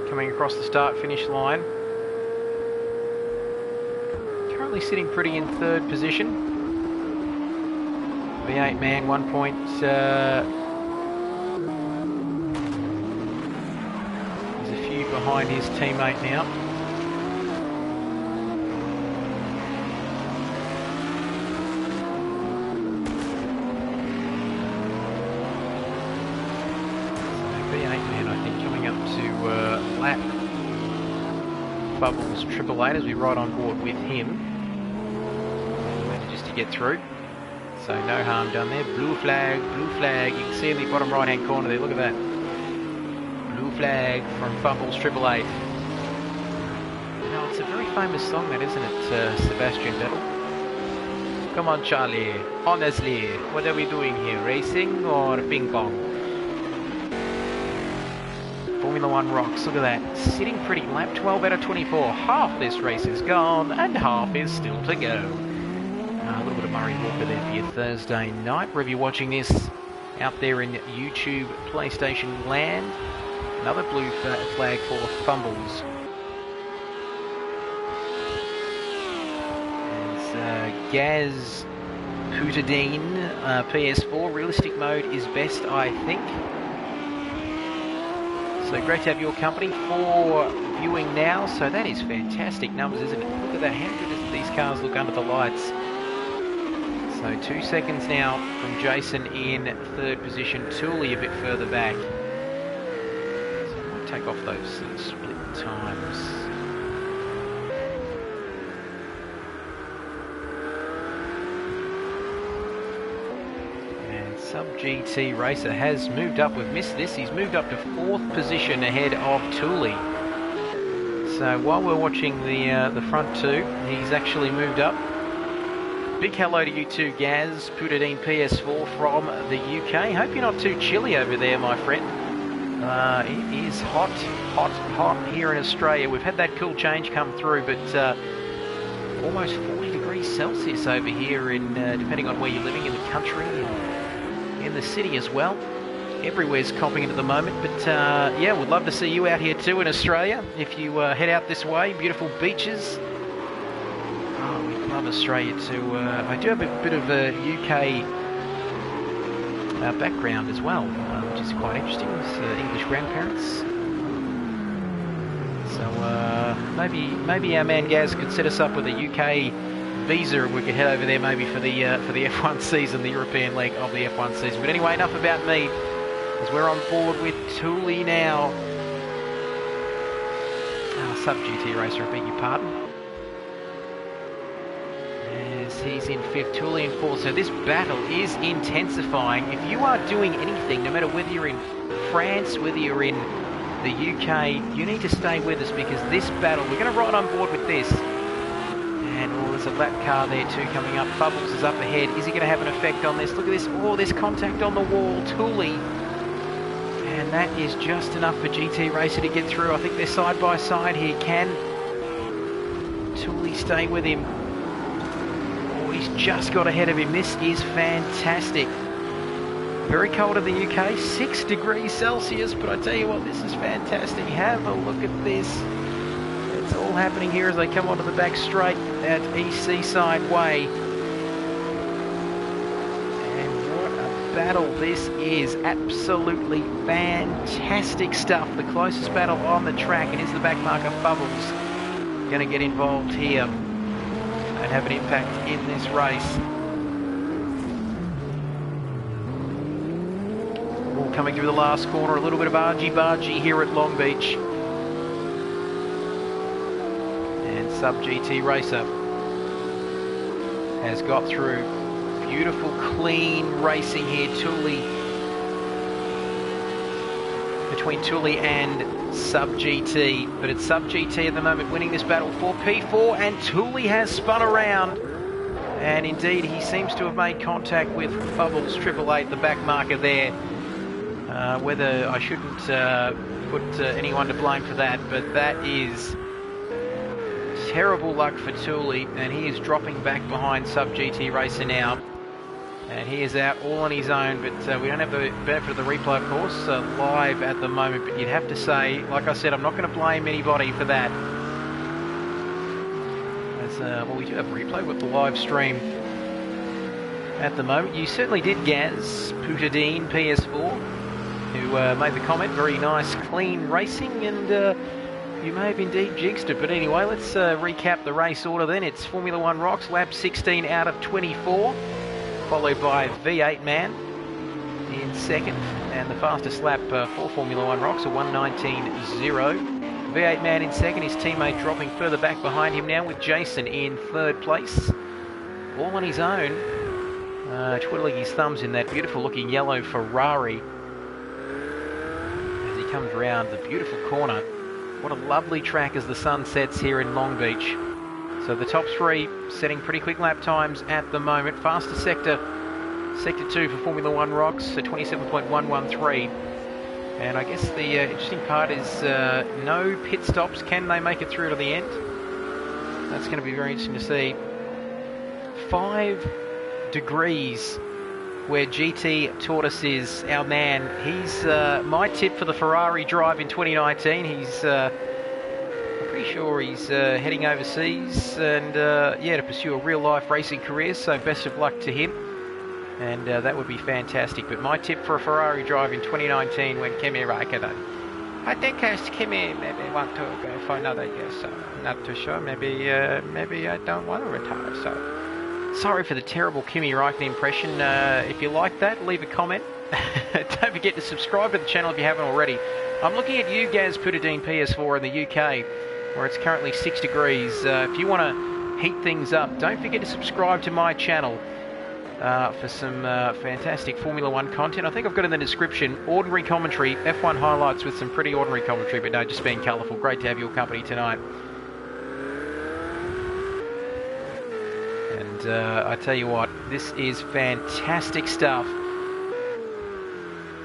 coming across the start-finish line. Currently sitting pretty in third position. V8 man, 1 point. There's a few behind his teammate now. Lap Bubbles 888 as we ride on board with him. He manages to get through, so no harm done there. Blue flag, blue flag. You can see in the bottom right hand corner there, look at that. Blue flag from Bubbles 888. Now it's a very famous song, that, isn't it, Sebastian Vettel? Come on, Charlie, honestly, what are we doing here, racing or ping pong? Formula One rocks, look at that. Sitting pretty, lap 12 out of 24. Half this race is gone and half is still to go. A little bit of Murray Walker there for your Thursday night. Wherever you're watching this out there in YouTube, PlayStation land. Another blue flag for Fumbles. As Gaz Putadine, PS4, realistic mode is best, I think. So great to have your company for viewing now. So that is fantastic numbers, isn't it? Look at that. How good does these cars look under the lights? So 2 seconds now from Jason in third position. Thule a bit further back. So I might take off those split times. Sub GT racer has moved up. We've missed this. He's moved up to fourth position ahead of Thule. So while we're watching the front two, he's actually moved up. Big hello to you too, Gaz Putadine PS4 from the UK. Hope you're not too chilly over there, my friend. It is hot, hot, hot here in Australia. We've had that cool change come through, but almost 40 degrees Celsius over here in depending on where you're living in the country. In the city as well. Everywhere's copping it at the moment, but yeah, we'd love to see you out here too in Australia. If you head out this way, beautiful beaches. Oh, we love Australia too. I do have a bit of a UK background as well, which is quite interesting. It's English grandparents. So maybe our man Gaz could set us up with a UK visa, and we could head over there maybe for the F1 season, the European leg of the F1 season. But anyway, enough about me, as we're on board with Thule now. Sub GT racer, I beg your pardon. As he's in fifth, Thule in fourth. So this battle is intensifying. If you are doing anything, no matter whether you're in France, whether you're in the UK, you need to stay with us, because this battle, we're going to ride on board with this. And there's a lap car there too coming up. Bubbles is up ahead. Is he going to have an effect on this? Look at this. Oh, there's contact on the wall. Thule. And that is just enough for GT Racer to get through. I think they're side by side here. Can Thule stay with him? Oh, he's just got ahead of him. This is fantastic. Very cold in the UK. 6 degrees Celsius. But I tell you what, this is fantastic. Have a look at this. It's all happening here as they come onto the back straight at East Seaside Way. And what a battle this is. Absolutely fantastic stuff. The closest battle on the track, and is the back marker Bubbles going to get involved here and have an impact in this race. All coming through the last corner, a little bit of argy-bargy here at Long Beach. And Sub GT Racer has got through. Beautiful, clean racing here. Between Tully and Sub GT, but it's Sub GT at the moment winning this battle for P4, and Tully has spun around, and indeed he seems to have made contact with Bubbles 888, the back marker there. Whether I shouldn't put anyone to blame for that, but that is terrible luck for Tully, and he is dropping back behind Sub GT Racer now. And he is out all on his own, but we don't have the benefit of the replay, of course, live at the moment. But you'd have to say, like I said, I'm not going to blame anybody for that. As, well, we do have a replay with the live stream at the moment. You certainly did, Gaz Putadine, PS4, who made the comment, very nice, clean racing, and you may have indeed jinxed it. But anyway, let's recap the race order then. It's Formula One Rocks, lap 16 out of 24. Followed by V8 Man in second, and the fastest lap for Formula One Rocks, a 1:19.0. V8 Man in second, his teammate dropping further back behind him now with Jason in third place. All on his own, twiddling his thumbs in that beautiful looking yellow Ferrari as he comes round the beautiful corner. What a lovely track as the sun sets here in Long Beach. So the top three setting pretty quick lap times at the moment. Fastest sector 2 for Formula One Rocks, so 27.113. And I guess the interesting part is no pit stops. Can they make it through to the end? That's going to be very interesting to see. 5 degrees where GT Tortoise is, our man. He's my tip for the Ferrari drive in 2019. He's pretty sure he's heading overseas and yeah, to pursue a real life racing career, so best of luck to him, and that would be fantastic. But my tip for a Ferrari drive in 2019 when Kimi Raikkonen, I think Kimi maybe want to go for another year, so I'm not too sure. Maybe I don't want to retire, so sorry for the terrible Kimi Raikkonen impression. If you like that, leave a comment. Don't forget to subscribe to the channel if you haven't already. I'm looking at you, Gaz Putadine PS4 in the UK, where it's currently 6 degrees. If you want to heat things up, don't forget to subscribe to my channel for some fantastic Formula One content. I think I've got in the description ordinary commentary, F1 highlights with some pretty ordinary commentary, but no, just being colourful. Great to have your company tonight. And I tell you what, this is fantastic stuff.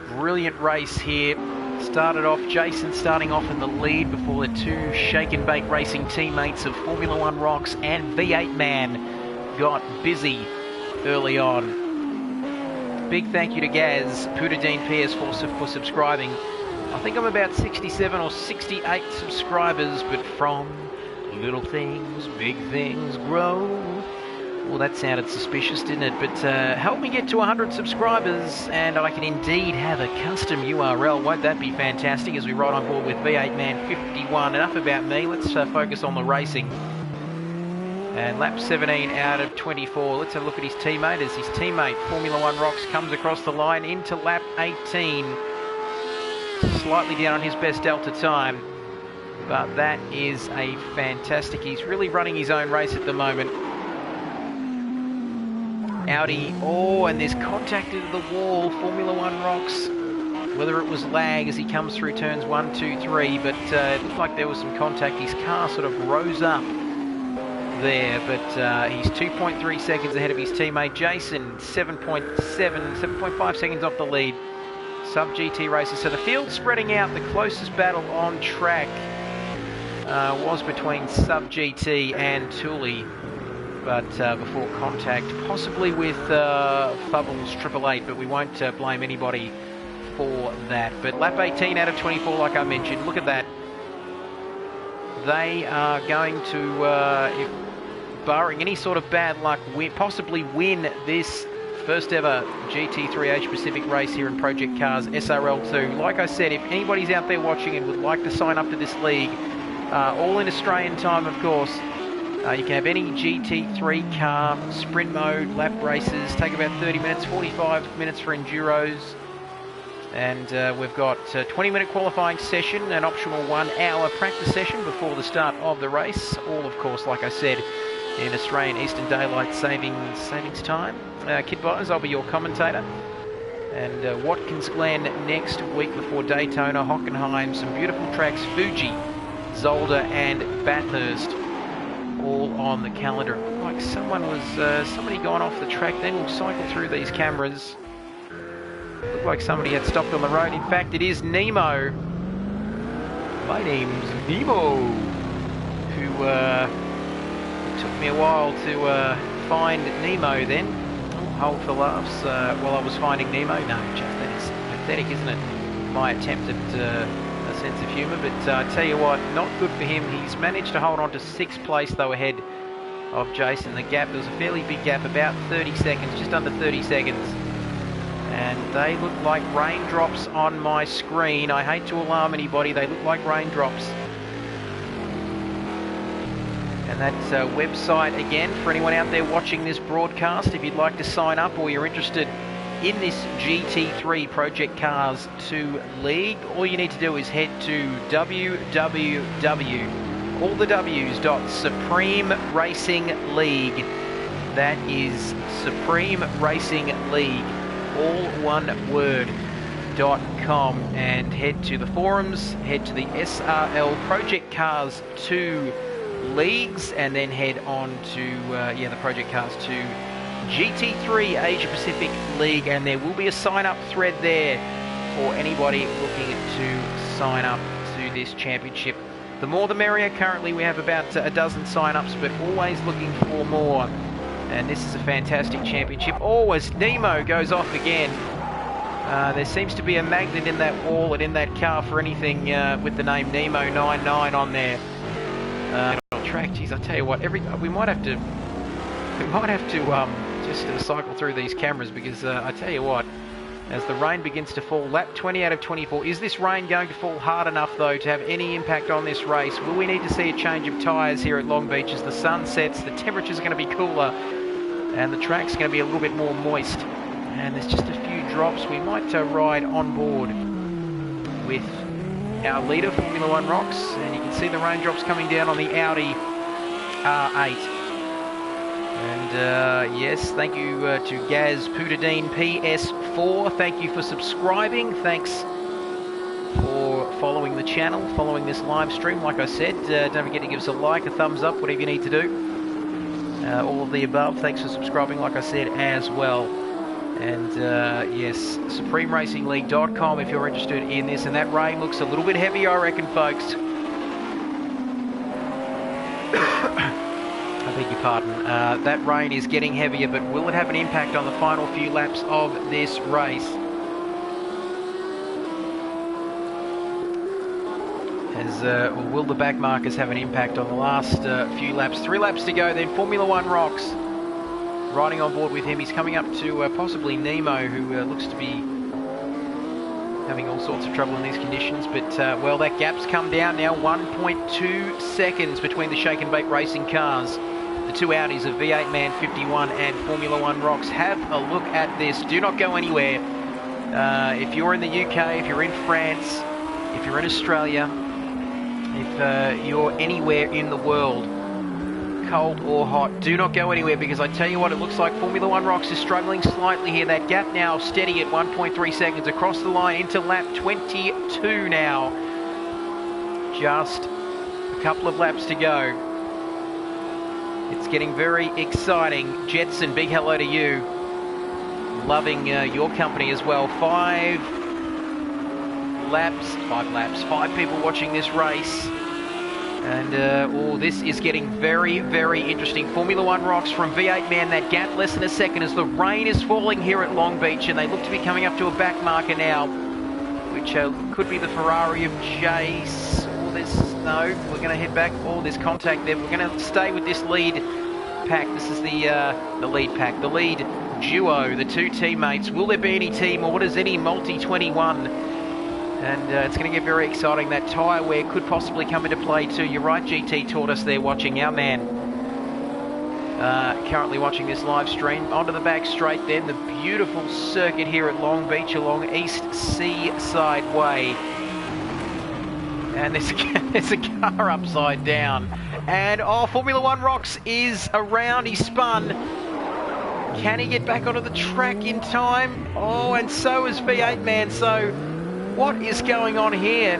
Brilliant race here. Started off, Jason starting off in the lead before the 2 Shake and Bake Racing teammates of Formula One Rocks and V8 Man got busy early on. Big thank you to Gaz Putadine PS4 for subscribing. I think I'm about 67 or 68 subscribers, but from little things, big things grow. Well, that sounded suspicious, didn't it? But help me get to 100 subscribers, and I can indeed have a custom URL. Won't that be fantastic as we ride on board with V8 Man 51. Enough about me. Let's focus on the racing. And lap 17 out of 24. Let's have a look at his teammate as his teammate, Formula One Rocks, comes across the line into lap 18. Slightly down on his best delta time, but that is a fantastic... He's really running his own race at the moment. Audi, oh, and there's contact into the wall. Formula One Rocks, whether it was lag as he comes through turns 1, 2, 3, but it looked like there was some contact. His car sort of rose up there, but he's 2.3 seconds ahead of his teammate Jason, 7.5 seconds off the lead. Sub GT Racer. So the field spreading out. The closest battle on track was between Sub GT and Tully, but before contact, possibly with Fubbles 888, but we won't blame anybody for that. But lap 18 out of 24, like I mentioned, look at that. they are going to, if barring any sort of bad luck, possibly win this first ever GT3 Asia Pacific race here in Project Cars SRL 2. Like I said, if anybody's out there watching and would like to sign up to this league, all in Australian time, of course, you can have any GT3 car, sprint mode, lap races, take about 30 minutes, 45 minutes for enduros. And we've got a 20-minute qualifying session, an optional 1-hour practice session before the start of the race. All, of course, like I said, in Australian Eastern Daylight Savings Time. Kidbyers, I'll be your commentator. And Watkins Glen next week before Daytona, Hockenheim, some beautiful tracks, Fuji, Zolder and Bathurst, all on the calendar. Like somebody gone off the track then. We'll cycle through these cameras. Looked like somebody had stopped on the road. In fact, it is Nemo. My name's Nemo. Who, it took me a while to find Nemo then. Hold for laughs while I was finding Nemo. No, Jeff, that is pathetic, isn't it? My attempt at a sense of humour. But I tell you what, not good for him. He's managed to hold on to 6th place, though, ahead of Jason. The gap, there was a fairly big gap, about 30 seconds, just under 30 seconds. And they look like raindrops on my screen. I hate to alarm anybody, they look like raindrops. And that website, again, for anyone out there watching this broadcast, if you'd like to sign up or you're interested in this GT3 Project Cars 2 League, all you need to do is head to www.supreme Racing League. That is Supreme Racing League, all one word, .com, and head to the forums, head to the SRL Project Cars 2 leagues, and then head on to the Project Cars 2 GT3 Asia Pacific League, and there will be a sign-up thread there for anybody looking to sign up to this championship. The more the merrier. Currently we have about a dozen sign-ups, but always looking for more. And this is a fantastic championship. Always Nemo goes off again. There seems to be a magnet in that wall and in that car for anything with the name Nemo 99 on there. Track, geez, I tell you what, we might have to just cycle through these cameras, because I tell you what, as the rain begins to fall, lap 20 out of 24. Is this rain going to fall hard enough though to have any impact on this race? Will we need to see a change of tyres here at Long Beach as the sun sets? The temperature's going to be cooler and the track's going to be a little bit more moist, and there's just a few drops. We might ride on board with our leader, Formula One Rocks, and you can see the raindrops coming down on the Audi R8. And yes, thank you to Gaz Putadine PS4. Thank you for subscribing. Thanks for following the channel, following this live stream. Like I said, don't forget to give us a like, a thumbs up, whatever you need to do. All of the above. Thanks for subscribing, like I said, as well. And yes, SupremeRacingLeague.com if you're interested in this. And that rain looks a little bit heavy, I reckon, folks. I beg your pardon. That rain is getting heavier, but will it have an impact on the final few laps of this race? Or will the back markers have an impact on the last few laps? 3 laps to go, then Formula One Rocks riding on board with him. He's coming up to possibly Nemo, who looks to be having all sorts of trouble in these conditions. But, well, that gap's come down now. 1.2 seconds between the Shake and Bake racing cars. The two Audis of V8 Man 51 and Formula One Rocks. Have a look at this. Do not go anywhere. If you're in the UK, if you're in France, if you're in Australia, if you're anywhere in the world, cold or hot, do not go anywhere, because I tell you what, it looks like Formula One Rocks is struggling slightly here. That gap now steady at 1.3 seconds across the line into lap 22 now. Just a couple of laps to go. It's getting very exciting. Jetson, big hello to you. Loving your company as well. 5 people watching this race. And, this is getting very, very interesting. Formula One Rocks from V8 Man, that gap less than a second as the rain is falling here at Long Beach, and they look to be coming up to a back marker now, which could be the Ferrari of Jace. No, we're going to head back. Oh, there's contact there. We're going to stay with this lead pack. This is the lead pack, the lead duo, the two teammates. Will there be any team, or what is any multi-21? And it's going to get very exciting. That tyre wear could possibly come into play too. You're right, GT taught us there watching. Our man currently watching this live stream. Onto the back straight then. The beautiful circuit here at Long Beach along East Seaside Way. And there's a car upside down. And, oh, Formula One Rocks is around. He spun. Can he get back onto the track in time? Oh, and so is V8 Man. So what is going on here?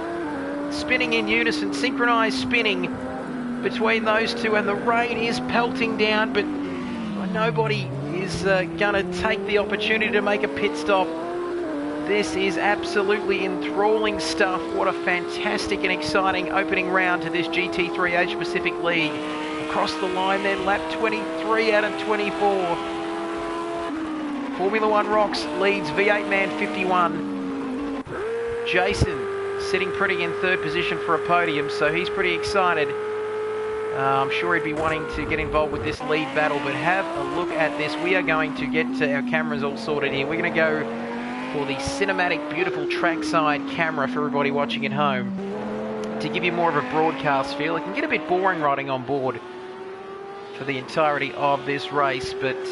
Spinning in unison, synchronized spinning between those two, and the rain is pelting down, but nobody is going to take the opportunity to make a pit stop. This is absolutely enthralling stuff. What a fantastic and exciting opening round to this GT3 Asia Pacific League. Across the line then, lap 23 out of 24. Formula One Rocks leads V8 Man 51. Jason sitting pretty in third position for a podium, so he's pretty excited. I'm sure he'd be wanting to get involved with this lead battle, but have a look at this. We are going to get our cameras all sorted here. We're going to go for the cinematic, beautiful trackside camera for everybody watching at home to give you more of a broadcast feel. It can get a bit boring riding on board for the entirety of this race, but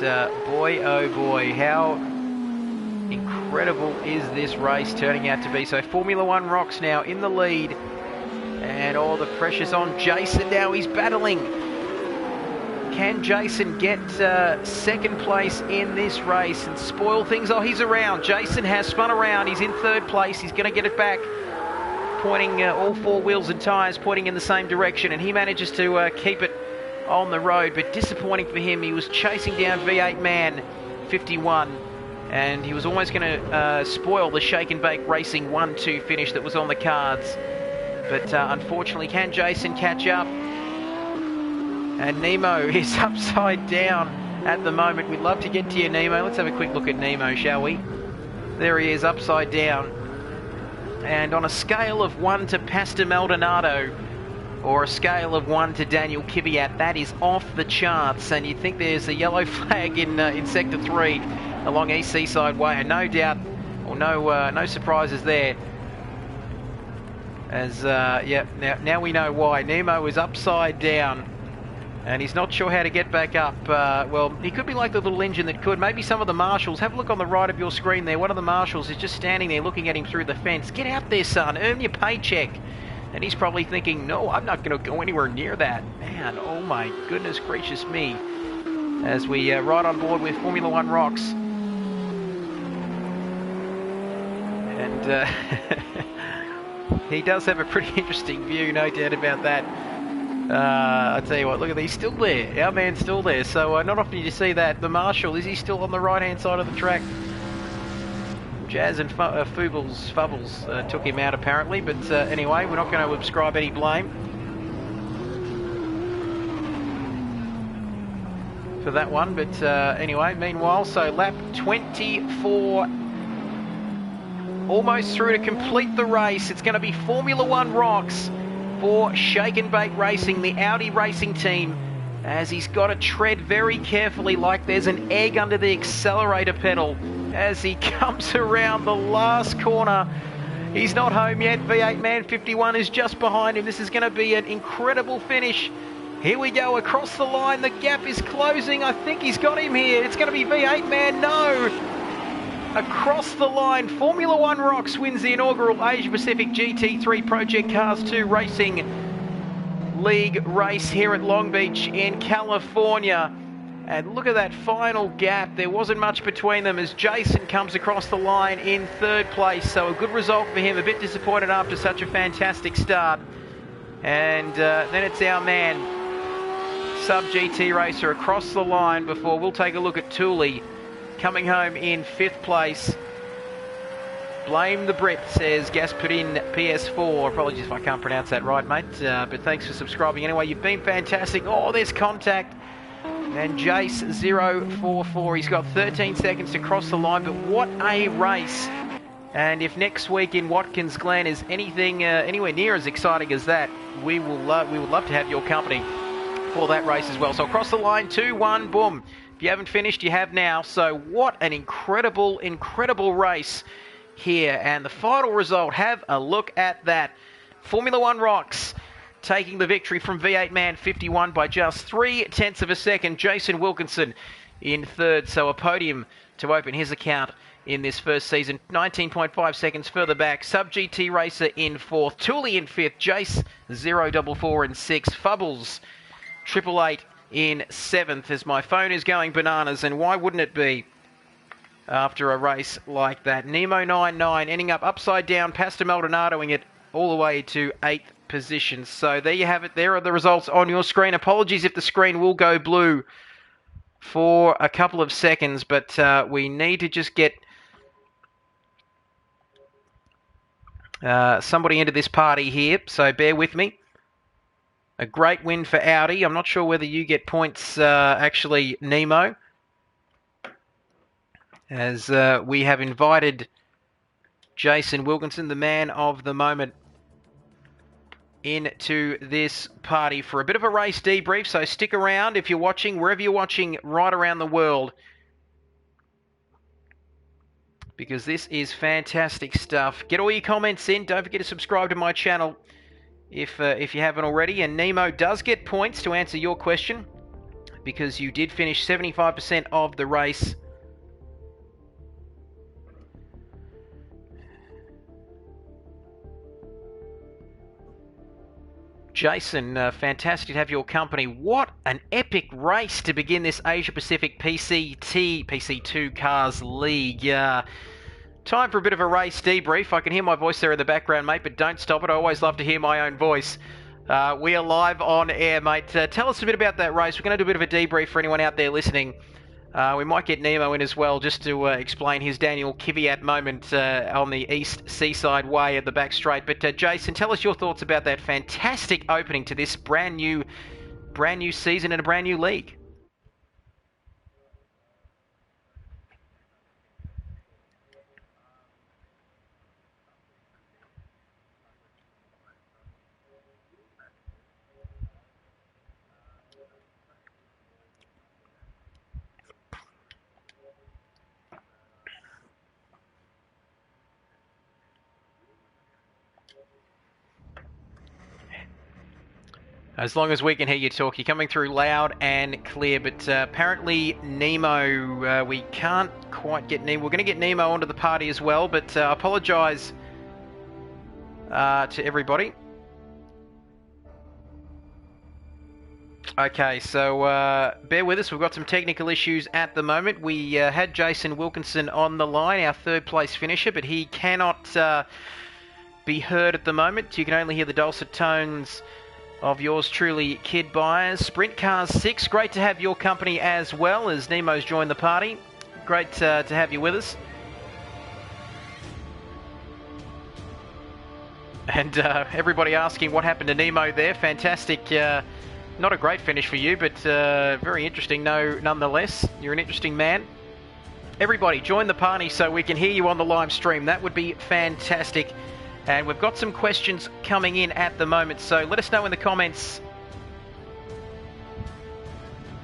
boy, oh boy, how incredible is this race turning out to be. So Formula One Rocks now in the lead. And all the pressure's on Jason now. He's battling. Can Jason get second place in this race and spoil things? Oh, he's around. Jason has spun around. He's in third place. He's going to get it back. Pointing all four wheels and tyres pointing in the same direction. And he manages to keep it on the road. But disappointing for him. He was chasing down V8 Man 51. And he was almost going to spoil the Shake and Bake Racing 1-2 finish that was on the cards. But unfortunately, can Jason catch up? And Nemo is upside down at the moment. We'd love to get to you, Nemo. Let's have a quick look at Nemo, shall we? There he is, upside down. And on a scale of 1 to Pastor Maldonado, or a scale of 1 to Daniel Kvyat, that is off the charts. And you'd think there's a yellow flag in Sector 3 along East Seaside Way. And no doubt, or no surprises there. As, yeah, now we know why. Nemo is upside down, and he's not sure how to get back up. Well, he could be like the little engine that could. Maybe some of the marshals. Have a look on the right of your screen there. One of the marshals is just standing there looking at him through the fence. Get out there, son. Earn your paycheck. And he's probably thinking, no, I'm not going to go anywhere near that. Man, oh my goodness gracious me. As we ride on board with Formula One Rocks. And... he does have a pretty interesting view, no doubt about that. I tell you what, look at he's still there. Our man's still there. So not often do you see that. The marshal, is he still on the right-hand side of the track? Jazz and Fubbles took him out apparently. But anyway, we're not going to ascribe any blame for that one. But anyway, meanwhile, so lap 24... almost through to complete the race. It's going to be Formula One Rocks for Shake and Bake Racing, the Audi racing team, as he's got to tread very carefully like there's an egg under the accelerator pedal as he comes around the last corner. He's not home yet. V8 Man 51 is just behind him. This is going to be an incredible finish. Here we go across the line. The gap is closing. I think he's got him here. It's going to be V8 Man. No! Across the line, Formula One Rocks wins the inaugural Asia Pacific GT3 Project Cars 2 Racing League race here at Long Beach in California. And look at that final gap. There wasn't much between them as Jason comes across the line in third place. So a good result for him. A bit disappointed after such a fantastic start. And then it's our man, Sub GT Racer, across the line before we'll take a look at Thule. Coming home in 5th place. Blame the Brit, says Gasperin PS4. Apologies if I can't pronounce that right, mate. But thanks for subscribing. Anyway, you've been fantastic. Oh, there's contact. And Jace044. He's got 13 seconds to cross the line. But what a race And if next week in Watkins Glen is anything anywhere near as exciting as that, we would love to have your company for that race as well. So across the line, 2-1, boom. If you haven't finished, you have now. So what an incredible, incredible race here. And the final result, have a look at that. Formula One rocks, taking the victory from V8 Man 51 by just 0.3 of a second. Jason Wilkinson in third, so a podium to open his account in this first season. 19.5 seconds further back, Sub GT Racer in fourth, Tooley in fifth, Jace 044 in sixth, Fubbles 888 in seventh, as my phone is going bananas, and why wouldn't it be after a race like that? Nemo 99 ending up upside down, Pastor Maldonadoing it all the way to 8th position. So there you have it. There are the results on your screen. Apologies if the screen will go blue for a couple of seconds, but we need to just get somebody into this party here, so bear with me. A great win for Audi. I'm not sure whether you get points, actually, Nemo, as we have invited Jason Wilkinson, the man of the moment, into this party for a bit of a race debrief. So stick around if you're watching, wherever you're watching right around the world, because this is fantastic stuff. Get all your comments in. Don't forget to subscribe to my channel if you haven't already. And Nemo does get points to answer your question, because you did finish 75% of the race. Jason, fantastic to have your company. What an epic race to begin this Asia Pacific PC2 Cars League. Time for a bit of a race debrief. I can hear my voice there in the background, mate, but don't stop it. I always love to hear my own voice. We are live on air, mate. Tell us a bit about that race. We're going to do a bit of a debrief for anyone out there listening. We might get Nemo in as well, just to explain his Daniel Kvyat moment on the East Seaside Way at the back straight. But Jason, tell us your thoughts about that fantastic opening to this brand new season and a brand new league. As long as we can hear you talk, you're coming through loud and clear, but apparently Nemo, we can't quite get Nemo. We're going to get Nemo onto the party as well, but I apologise to everybody. Okay, so bear with us. We've got some technical issues at the moment. We had Jason Wilkinson on the line, our third place finisher, but he cannot be heard at the moment. You can only hear the dulcet tones of yours truly, Kidbyers. Sprint Cars 6, great to have your company as well, as Nemo's joined the party. Great to have you with us. And everybody asking what happened to Nemo there. Fantastic. Not a great finish for you, but very interesting nonetheless. You're an interesting man. Everybody, join the party so we can hear you on the live stream. That would be fantastic. And we've got some questions coming in at the moment, so let us know in the comments.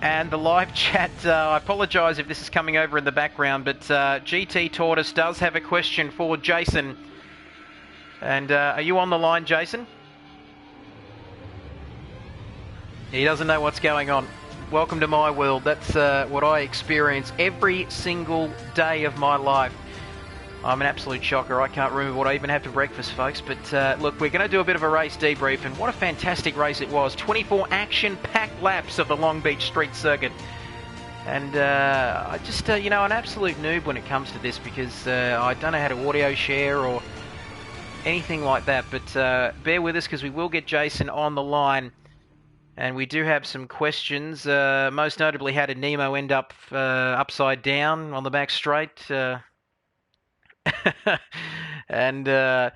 And the live chat, I apologise if this is coming over in the background, but GT Tortoise does have a question for Jason. And are you on the line, Jason? He doesn't know what's going on. Welcome to my world. That's what I experience every single day of my life. I'm an absolute shocker. I can't remember what I even had for breakfast, folks. But look, we're going to do a bit of a race debrief, and what a fantastic race it was. 24 action-packed laps of the Long Beach Street Circuit. And I just, you know, an absolute noob when it comes to this, because I don't know how to audio share or anything like that. But bear with us, because we will get Jason on the line. And we do have some questions. Most notably, how did Nemo end up upside down on the back straight? And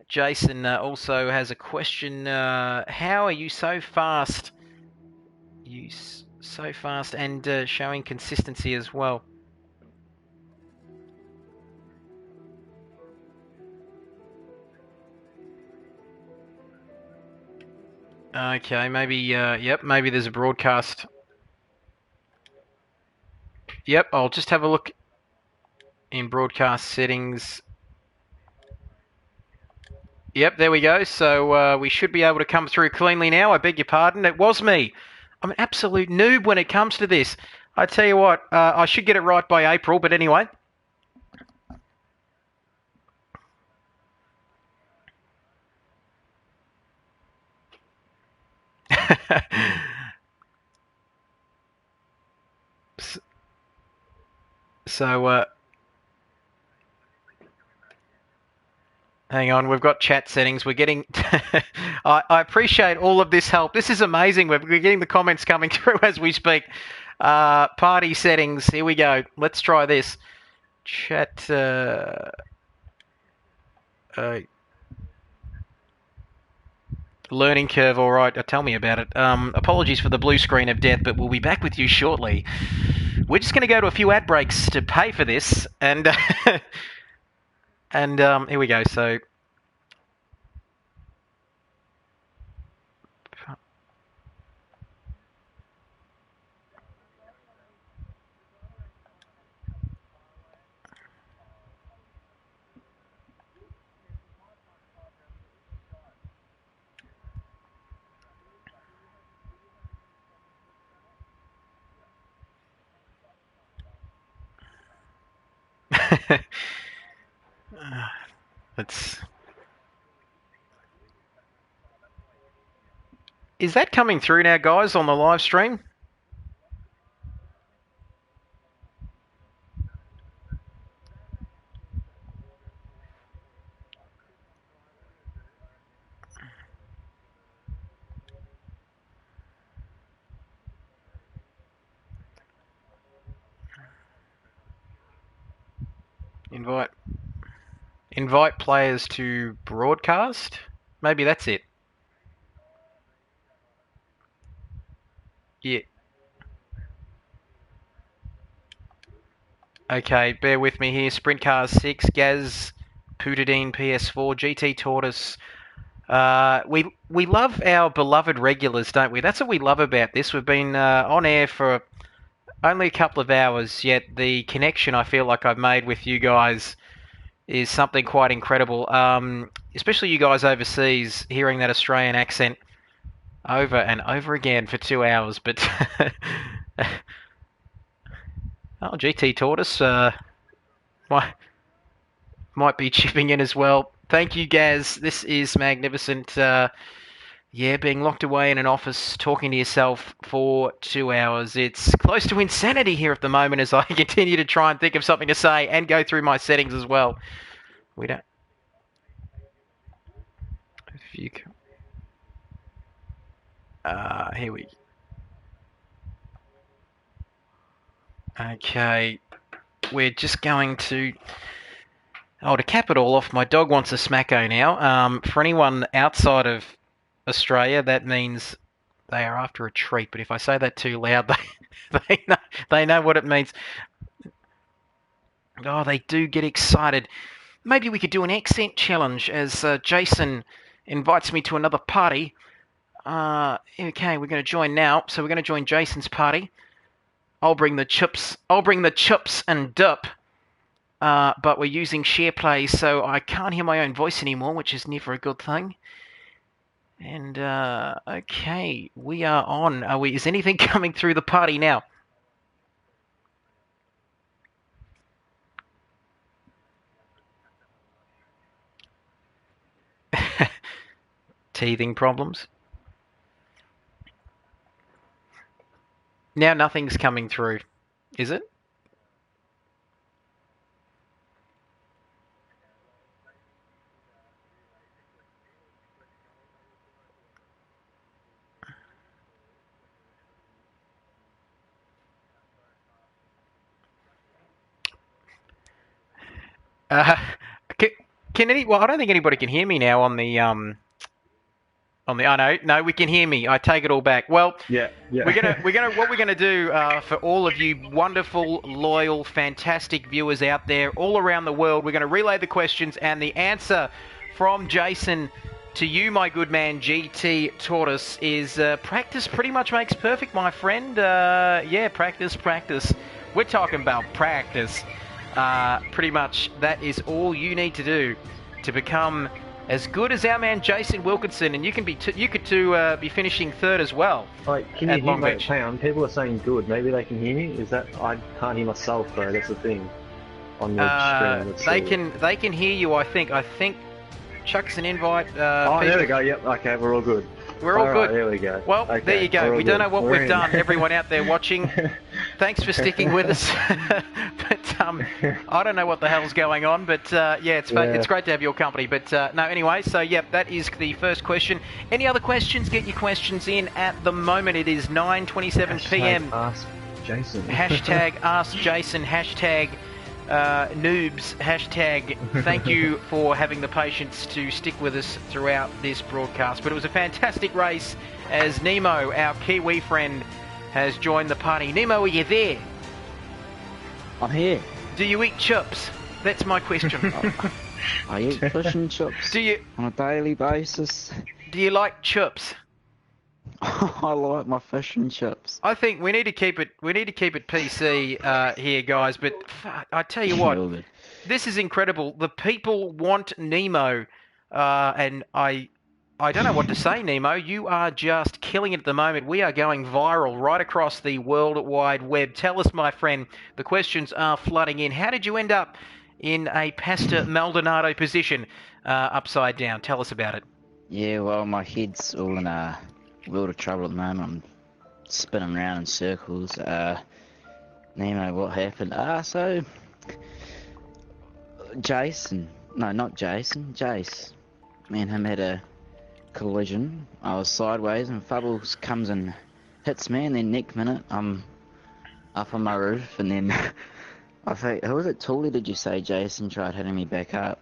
Jason also has a question. How are you so fast? So fast and showing consistency as well. Okay, maybe, yep, maybe there's a broadcast. Yep, I'll just have a look in broadcast settings. Yep, there we go. So we should be able to come through cleanly now. I beg your pardon. It was me. I'm an absolute noob when it comes to this. I tell you what, I should get it right by April, but anyway. So, hang on, we've got chat settings. We're getting... I appreciate all of this help. This is amazing. We're getting the comments coming through as we speak. Party settings. Here we go. Let's try this. Chat... learning curve, all right. Tell me about it. Apologies for the blue screen of death, but we'll be back with you shortly. We're just going to go to a few ad breaks to pay for this, and and here we go. So. Let's... Is that coming through now, guys, on the live stream? Invite players to broadcast? Maybe that's it. Yeah. Okay, bear with me here. Sprint Cars 6, Gaz, Putadine PS4, GT Tortoise. We love our beloved regulars, don't we? That's what we love about this. We've been on air for only a couple of hours, yet the connection I feel like I've made with you guys is something quite incredible. Especially you guys overseas, hearing that Australian accent over and over again for 2 hours. But oh, GT Tortoise might be chipping in as well. Thank you, Gaz. This is magnificent. Yeah, being locked away in an office, talking to yourself for 2 hours. It's close to insanity here at the moment as I continue to try and think of something to say and go through my settings as well. We don't... If you... here we... Okay. We're just going to... Oh, to cap it all off, my dog wants a smacko now. For anyone outside of Australia, that means they are after a treat. But if I say that too loud, they know what it means. Oh, they do get excited. Maybe we could do an accent challenge as Jason invites me to another party. Okay, we're going to join now. So we're going to join Jason's party. I'll bring the chips. I'll bring the chips and dip. But we're using SharePlay, so I can't hear my own voice anymore, which is never a good thing. And, okay, we are on. Is anything coming through the party now? Teething problems? Now nothing's coming through, is it? Can any? Well, I don't think anybody can hear me now on the Oh no, we can hear me. I take it all back. Well, yeah. What we're gonna do for all of you wonderful, loyal, fantastic viewers out there all around the world, we're gonna relay the questions and the answer from Jason to you, my good man, GT Tortoise, is practice pretty much makes perfect, my friend. Yeah, practice. We're talking about practice. Pretty much that is all you need to do to become as good as our man Jason Wilkinson, and you could be finishing third as well. Like, can you hear me? Hang on, people are saying good. Maybe they can hear me. Is that I can't hear myself though? That's the thing. On the stream, they can hear you. I think Chuck's an invite. There we go. Yep. Okay, we're all good. We're all good. There we go. Well, okay, there you go. We don't know what we've done. Everyone out there watching, thanks for sticking with us. But I don't know what the hell's going on. But it's great to have your company. But no, anyway. So that is the first question. Any other questions? Get your questions in at the moment. It is 9:27 p.m. Ask Jason. Hashtag Ask Jason. Hashtag noobs. Hashtag thank you for having the patience to stick with us throughout this broadcast. But it was a fantastic race as Nemo, our Kiwi friend, has joined the party. Nemo, are you there? I'm here. Do you eat chips? That's my question. I eat fish and chips on a daily basis. Do you like chips? I like my fish and chips. I think we need to keep it PC here, guys. But I tell you what, this is incredible. The people want Nemo, and I don't know what to say, Nemo. You are just killing it at the moment. We are going viral right across the World Wide Web. Tell us, my friend. The questions are flooding in. How did you end up in a pasta Maldonado position, upside down? Tell us about it. Yeah, well, my head's all in a world of trouble at the moment. I'm spinning around in circles. Nemo, what happened? So Jace. Me and him had a collision. I was sideways and Fubbles comes and hits me, and then next minute I'm up on my roof, and then I think, who was it, Tooley, did you say? Jason tried hitting me back up,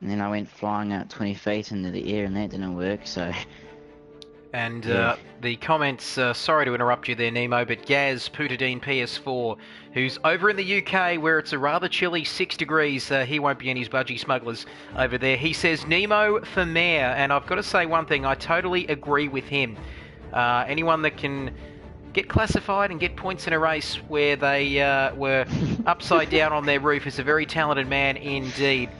and then I went flying out 20 feet into the air, and that didn't work, so... And the comments, sorry to interrupt you there, Nemo, but Gaz Putadine PS4, who's over in the UK where it's a rather chilly 6 degrees, he won't be in his budgie smugglers over there. He says, Nemo for mayor, and I've got to say one thing, I totally agree with him. Anyone that can get classified and get points in a race where they were upside down on their roof is a very talented man indeed.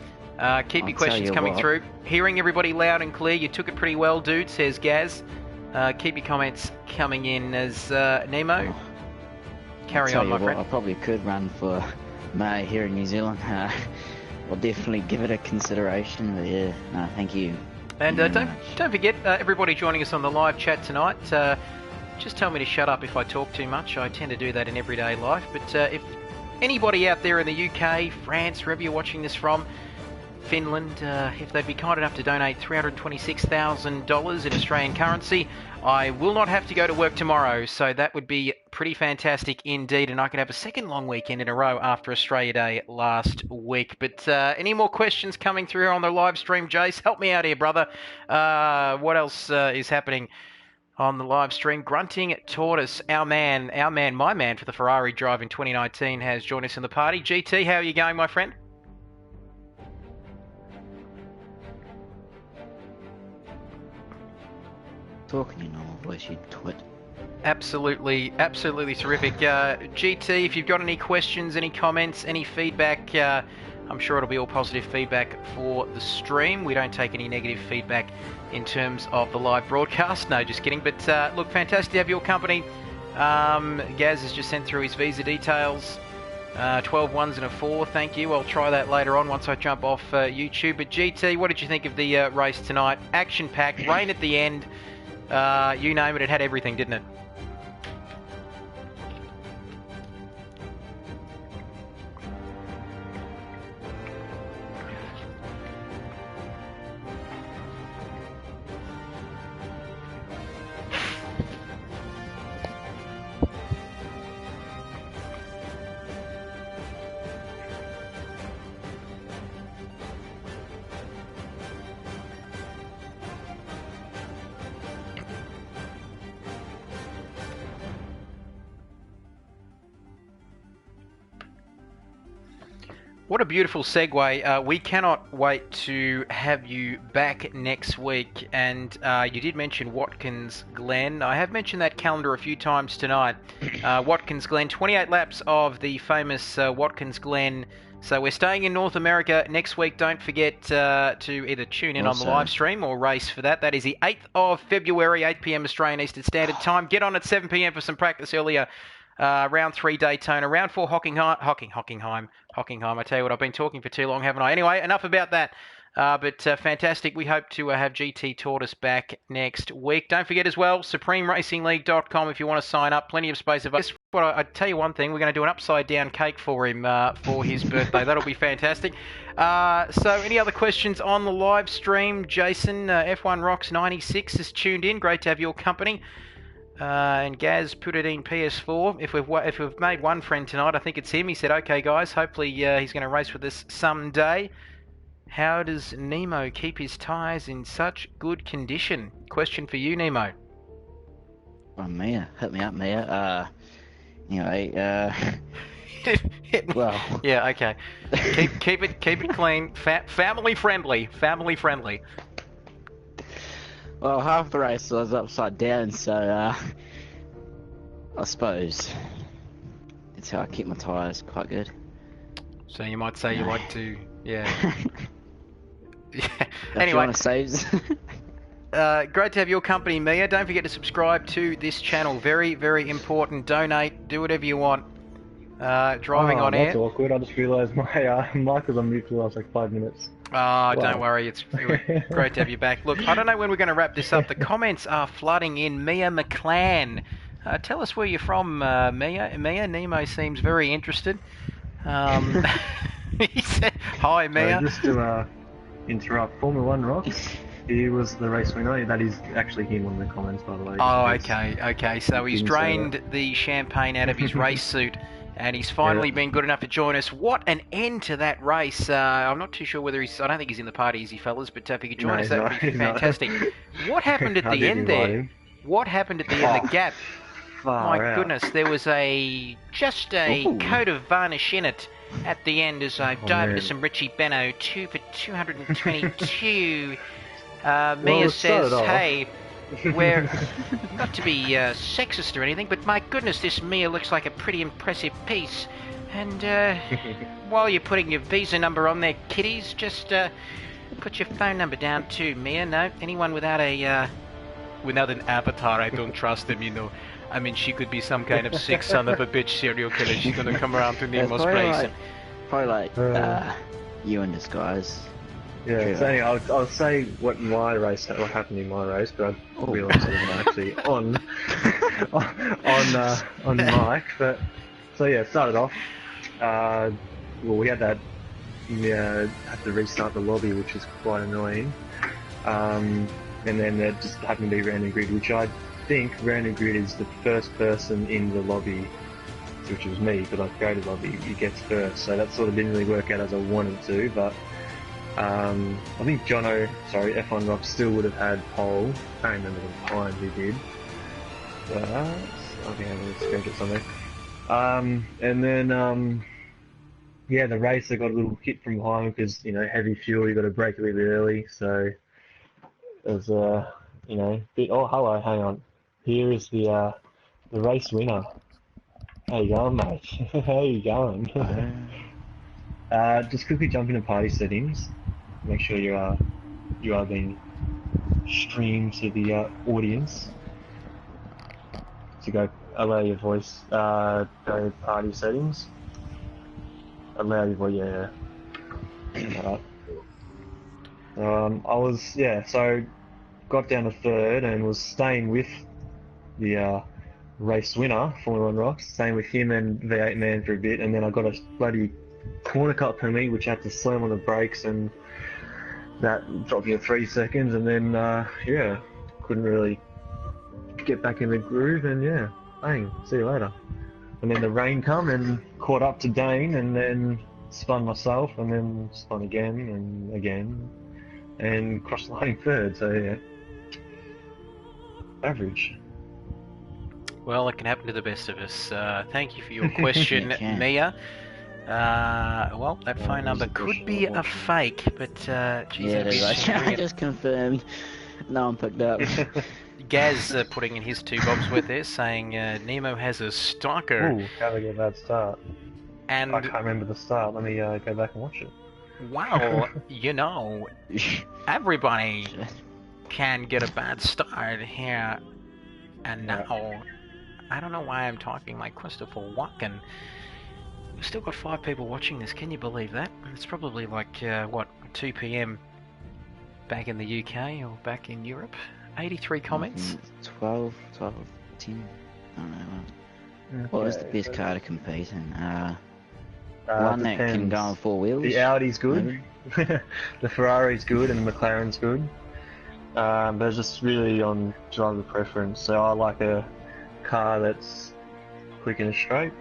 Keep your questions coming through. Hearing everybody loud and clear, you took it pretty well, dude, says Gaz. Keep your comments coming in as Nemo. Carry on, my friend. I probably could run for mayor here in New Zealand. I'll definitely give it a consideration, but yeah, no, thank you. And don't forget, everybody joining us on the live chat tonight, just tell me to shut up if I talk too much. I tend to do that in everyday life. But if anybody out there in the UK, France, wherever you're watching this from, Finland, if they'd be kind enough to donate $326,000 in Australian currency, I will not have to go to work tomorrow, so that would be pretty fantastic indeed, and I could have a second long weekend in a row after Australia Day last week. But any more questions coming through on the live stream, Jace? Help me out here, brother. What else is happening on the live stream? Grunting Tortoise, my man for the Ferrari drive in 2019, has joined us in the party. GT, how are you going, my friend? Talking in normal voice, you twit. Absolutely terrific. GT, if you've got any questions, any comments, any feedback, I'm sure it'll be all positive feedback for the stream. We don't take any negative feedback in terms of the live broadcast. No, just kidding. But look, fantastic to have your company. Gaz has just sent through his visa details. 12 ones and a 4, thank you. I'll try that later on once I jump off YouTube. But GT, what did you think of the race tonight? Action-packed, rain at the end. You name it, it had everything, didn't it? What a beautiful segue. We cannot wait to have you back next week. And you did mention Watkins Glen. I have mentioned that calendar a few times tonight. Watkins Glen, 28 laps of the famous Watkins Glen. So we're staying in North America next week. Don't forget to either tune in on the live stream or race for that. That is the 8th of February, 8 p.m. Australian Eastern Standard Time. Get on at 7 p.m. for some practice earlier. Round 3 Daytona, round 4 Hockenheim. I tell you what, I've been talking for too long, haven't I? Anyway, enough about that. But fantastic. We hope to have GT Tortoise back next week. Don't forget as well, SupremeRacingLeague.com if you want to sign up. Plenty of space available. But I tell you one thing, we're going to do an upside down cake for him for his birthday. That'll be fantastic. So any other questions on the live stream? Jason, F1 Rocks 96 has tuned in. Great to have your company. And Gaz put it in PS4. If we've made one friend tonight, I think it's him. He said, "Okay, guys, hopefully he's going to race with us someday." How does Nemo keep his tyres in such good condition? Question for you, Nemo. Oh, Mia, hit me up, Mia. Anyway, well, yeah, okay. Keep it clean. Family friendly. Well, half the race was upside down, so I suppose that's how I keep my tyres quite good. So you might say you like to, yeah. Anyway, saves. Great to have your company, Mia. Don't forget to subscribe to this channel. Very, very important. Donate. Do whatever you want. Driving on air. That's awkward. I just realised my mic was on mute for the last 5 minutes. Oh, Don't worry. It's great to have you back. Look, I don't know when we're going to wrap this up. The comments are flooding in. Mia McClan. Tell us where you're from, Mia. Nemo seems very interested. He said, "Hi, Mia." Just to interrupt, Formula 1 Rocks. He was the race winner. That is actually him on the comments, by the way. Oh, okay. So he's drained the champagne out of his race suit. And he's finally been good enough to join us. What an end to that race. I'm not too sure whether I don't think he's in the party, is he, fellas? But if he could join us, that would be fantastic. What happened at the end there? What happened at the end? The gap. My goodness, there was just a coat of varnish in it at the end as I dived into some Richie Benno. 2 for 222. Mia says, "Hey, we're not to be sexist or anything, but my goodness, this Mia looks like a pretty impressive piece. And while you're putting your visa number on there, kiddies, just put your phone number down too, Mia. No, anyone without an avatar, I don't trust them, you know. I mean, she could be some kind of sick son of a bitch serial killer. She's gonna come around to Nemo's place. Probably like you in disguise. Yeah, so anyway, I'll say what happened in my race, but I realised I wasn't actually on mic. But so yeah, started off. Well, we had had to restart the lobby, which was quite annoying. And then there just happened to be random grid, which I think random grid is the first person in the lobby, which was me, because I created lobby. He gets first, so that sort of didn't really work out as I wanted to, but. I think F1 Rock still would have had pole. I can't remember the time he did. But I think I'm going to screenshot somewhere. And then, the race I got a little hit from behind because, heavy fuel, you got to brake a little bit early. So it was, hello, hang on. Here is the race winner. How you going, mate? How you going? Just quickly jump into party settings. Make sure you are being streamed to the audience. So go allow your voice. Go party settings. Allow your voice. Yeah. So got down to third and was staying with the race winner, Formula 1 Rocks. Staying with him and V8 Man for a bit, and then I got a bloody corner cut for me, which I had to slam on the brakes, and that dropped me in 3 seconds, and then couldn't really get back in the groove, and bang, see you later. And then the rain come and caught up to Dane, and then spun myself, and then spun again, and crossed the line third, so average. Well, it can happen to the best of us. Thank you for your question, Mia. Well, that phone number could be a fake, but geez, Yeah, it'd be it is. interesting to I ring it. just confirmed. No one picked up. Gaz putting in his 2 bobs worth there, saying Nemo has a stalker. Ooh, how did I get that start? And I can't remember the start. Let me go back and watch it. well, you know, everybody can get a bad start here and now. I don't know why I'm talking like Christopher Walken. We've still got 5 people watching this. Can you believe that? It's probably like, what, 2 p.m. back in the UK or back in Europe. 83 comments. 12, 10. I don't know. What is the best car to compete in? One that can go on 4 wheels. The Audi's good. The Ferrari's good and the McLaren's good. But it's just really on driver preference. So I like a car that's quick and straight.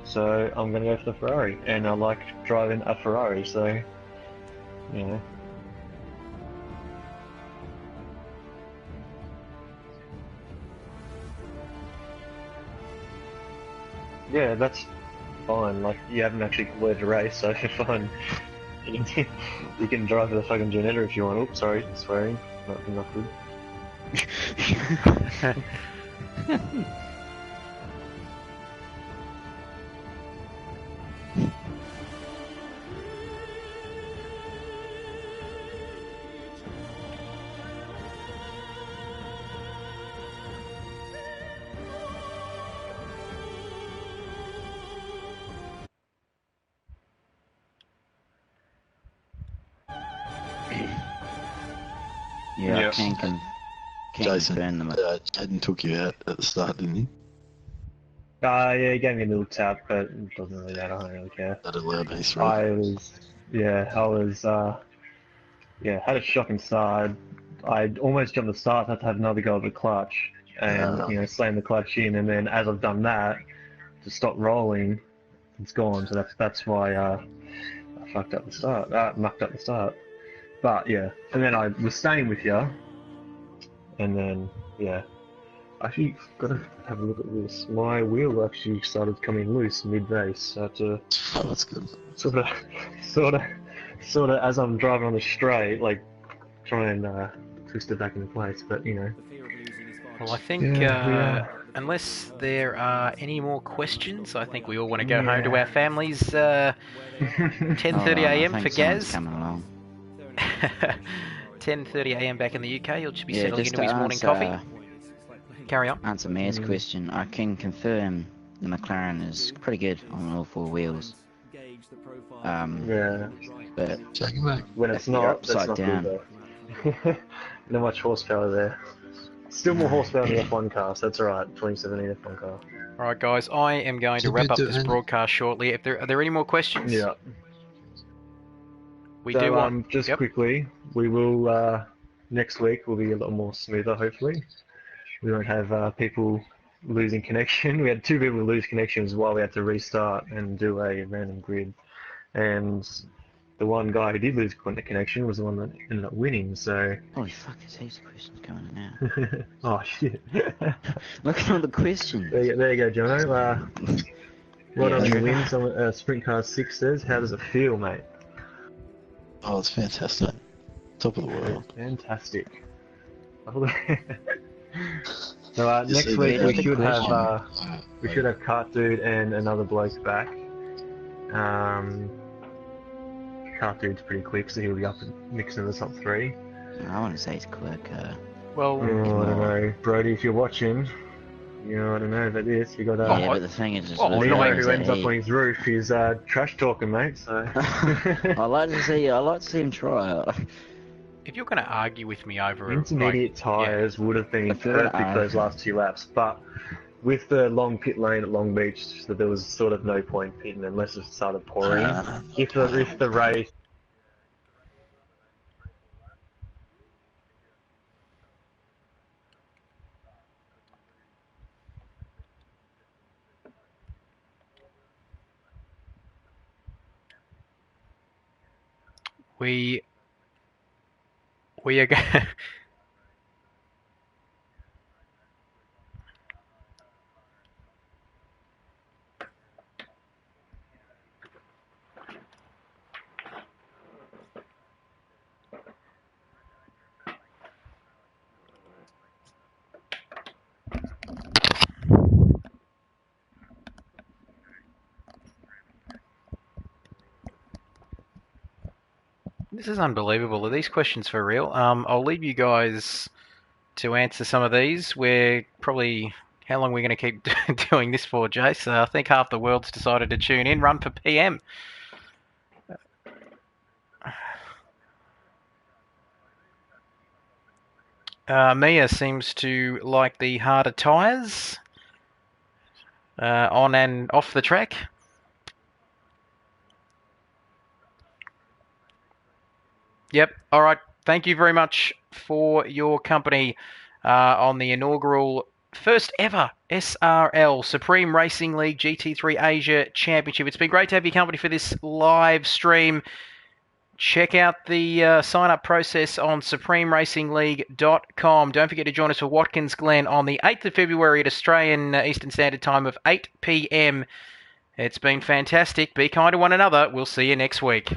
So I'm going to go for the Ferrari. And I like driving a Ferrari, so, you know. Yeah, that's fine. Like, you haven't actually completed a race, so you're fine. You can drive the fucking Janetta if you want. Oops, sorry, swearing. Not good. Yeah, Yeah. I can Jason, confirm them. Jaden took you out at the start, didn't he? Yeah, he gave me a little tap, but it doesn't really matter. I don't really care. That allowed me through. I was, had a shocking start. I almost jumped the start, had to have another go at the clutch, and, slam the clutch in, and then as I've done that, to stop rolling, it's gone, so that's why, I mucked up the start. But, yeah, and then I was staying with you, and then, yeah. Actually, gotta have a look at this. My wheel actually started coming loose mid-race, so I had to Oh, that's good. sort of, as I'm driving on the straight, like, try and twist it back into place, but, you know. The fear of losing is far Well, I think, Yeah. unless there are any more questions, I think we all want to go home to our families. 10:30 a.m. for Gaz. Coming along. 10:30 a.m. back in the UK. He'll just be Yeah, settling just into his to morning answer, coffee. Carry on. Answer Mayor's question. I can confirm the McLaren is pretty good on all 4 wheels. Yeah. But Check him back. When it's If you're not, that's upside not down. good though. Not much horsepower there. Still more horsepower in the F1 car, so that's alright. 2017 F1 car. All right, guys. I am going to So wrap good up to this end. broadcast shortly. Are there any more questions? Yeah. We So, do want. just Yep. quickly, we will, next week will be a lot more smoother, hopefully. We won't have people losing connection. We had 2 people lose connections while we had to restart and do a random grid. And the one guy who did lose connection was the one that ended up winning, so... holy fuck, there's heaps of questions coming in now. Oh, shit. Look at all the questions. There you go, Jono. Well done Yeah. on the win. Sprint Car 6 says, how does it feel, mate? Oh, it's fantastic. Top of the world. Fantastic. So You next see week the we other should have question? we should have Cart Dude and another bloke back. Cart Dude's pretty quick, so he'll be up and mixing the top 3. I want to say it's quick. Well, I don't know, Brody, if you're watching, I don't know about this. We got yeah, but the thing is, just Oh, the no, Nemo thing who is ends that up on his roof is trash talking, mate. So I like to see him try it. if you're going to argue with me over intermediate like, tyres would have been If you're gonna perfect those last 2 laps, but with the long pit lane at Long Beach, there was sort of no point pitting unless it started pouring. If the race we are going. This is unbelievable. Are these questions for real? I'll leave you guys to answer some of these. We're probably... How long are we going to keep doing this for, Jace? I think half the world's decided to tune in. Run for PM. Mia seems to like the harder tyres on and off the track. Yep. All right. Thank you very much for your company on the inaugural first ever SRL Supreme Racing League GT3 Asia Championship. It's been great to have your company for this live stream. Check out the sign-up process on supremeracingleague.com. Don't forget to join us for Watkins Glen on the 8th of February at Australian Eastern Standard Time of 8 p.m. It's been fantastic. Be kind to one another. We'll see you next week.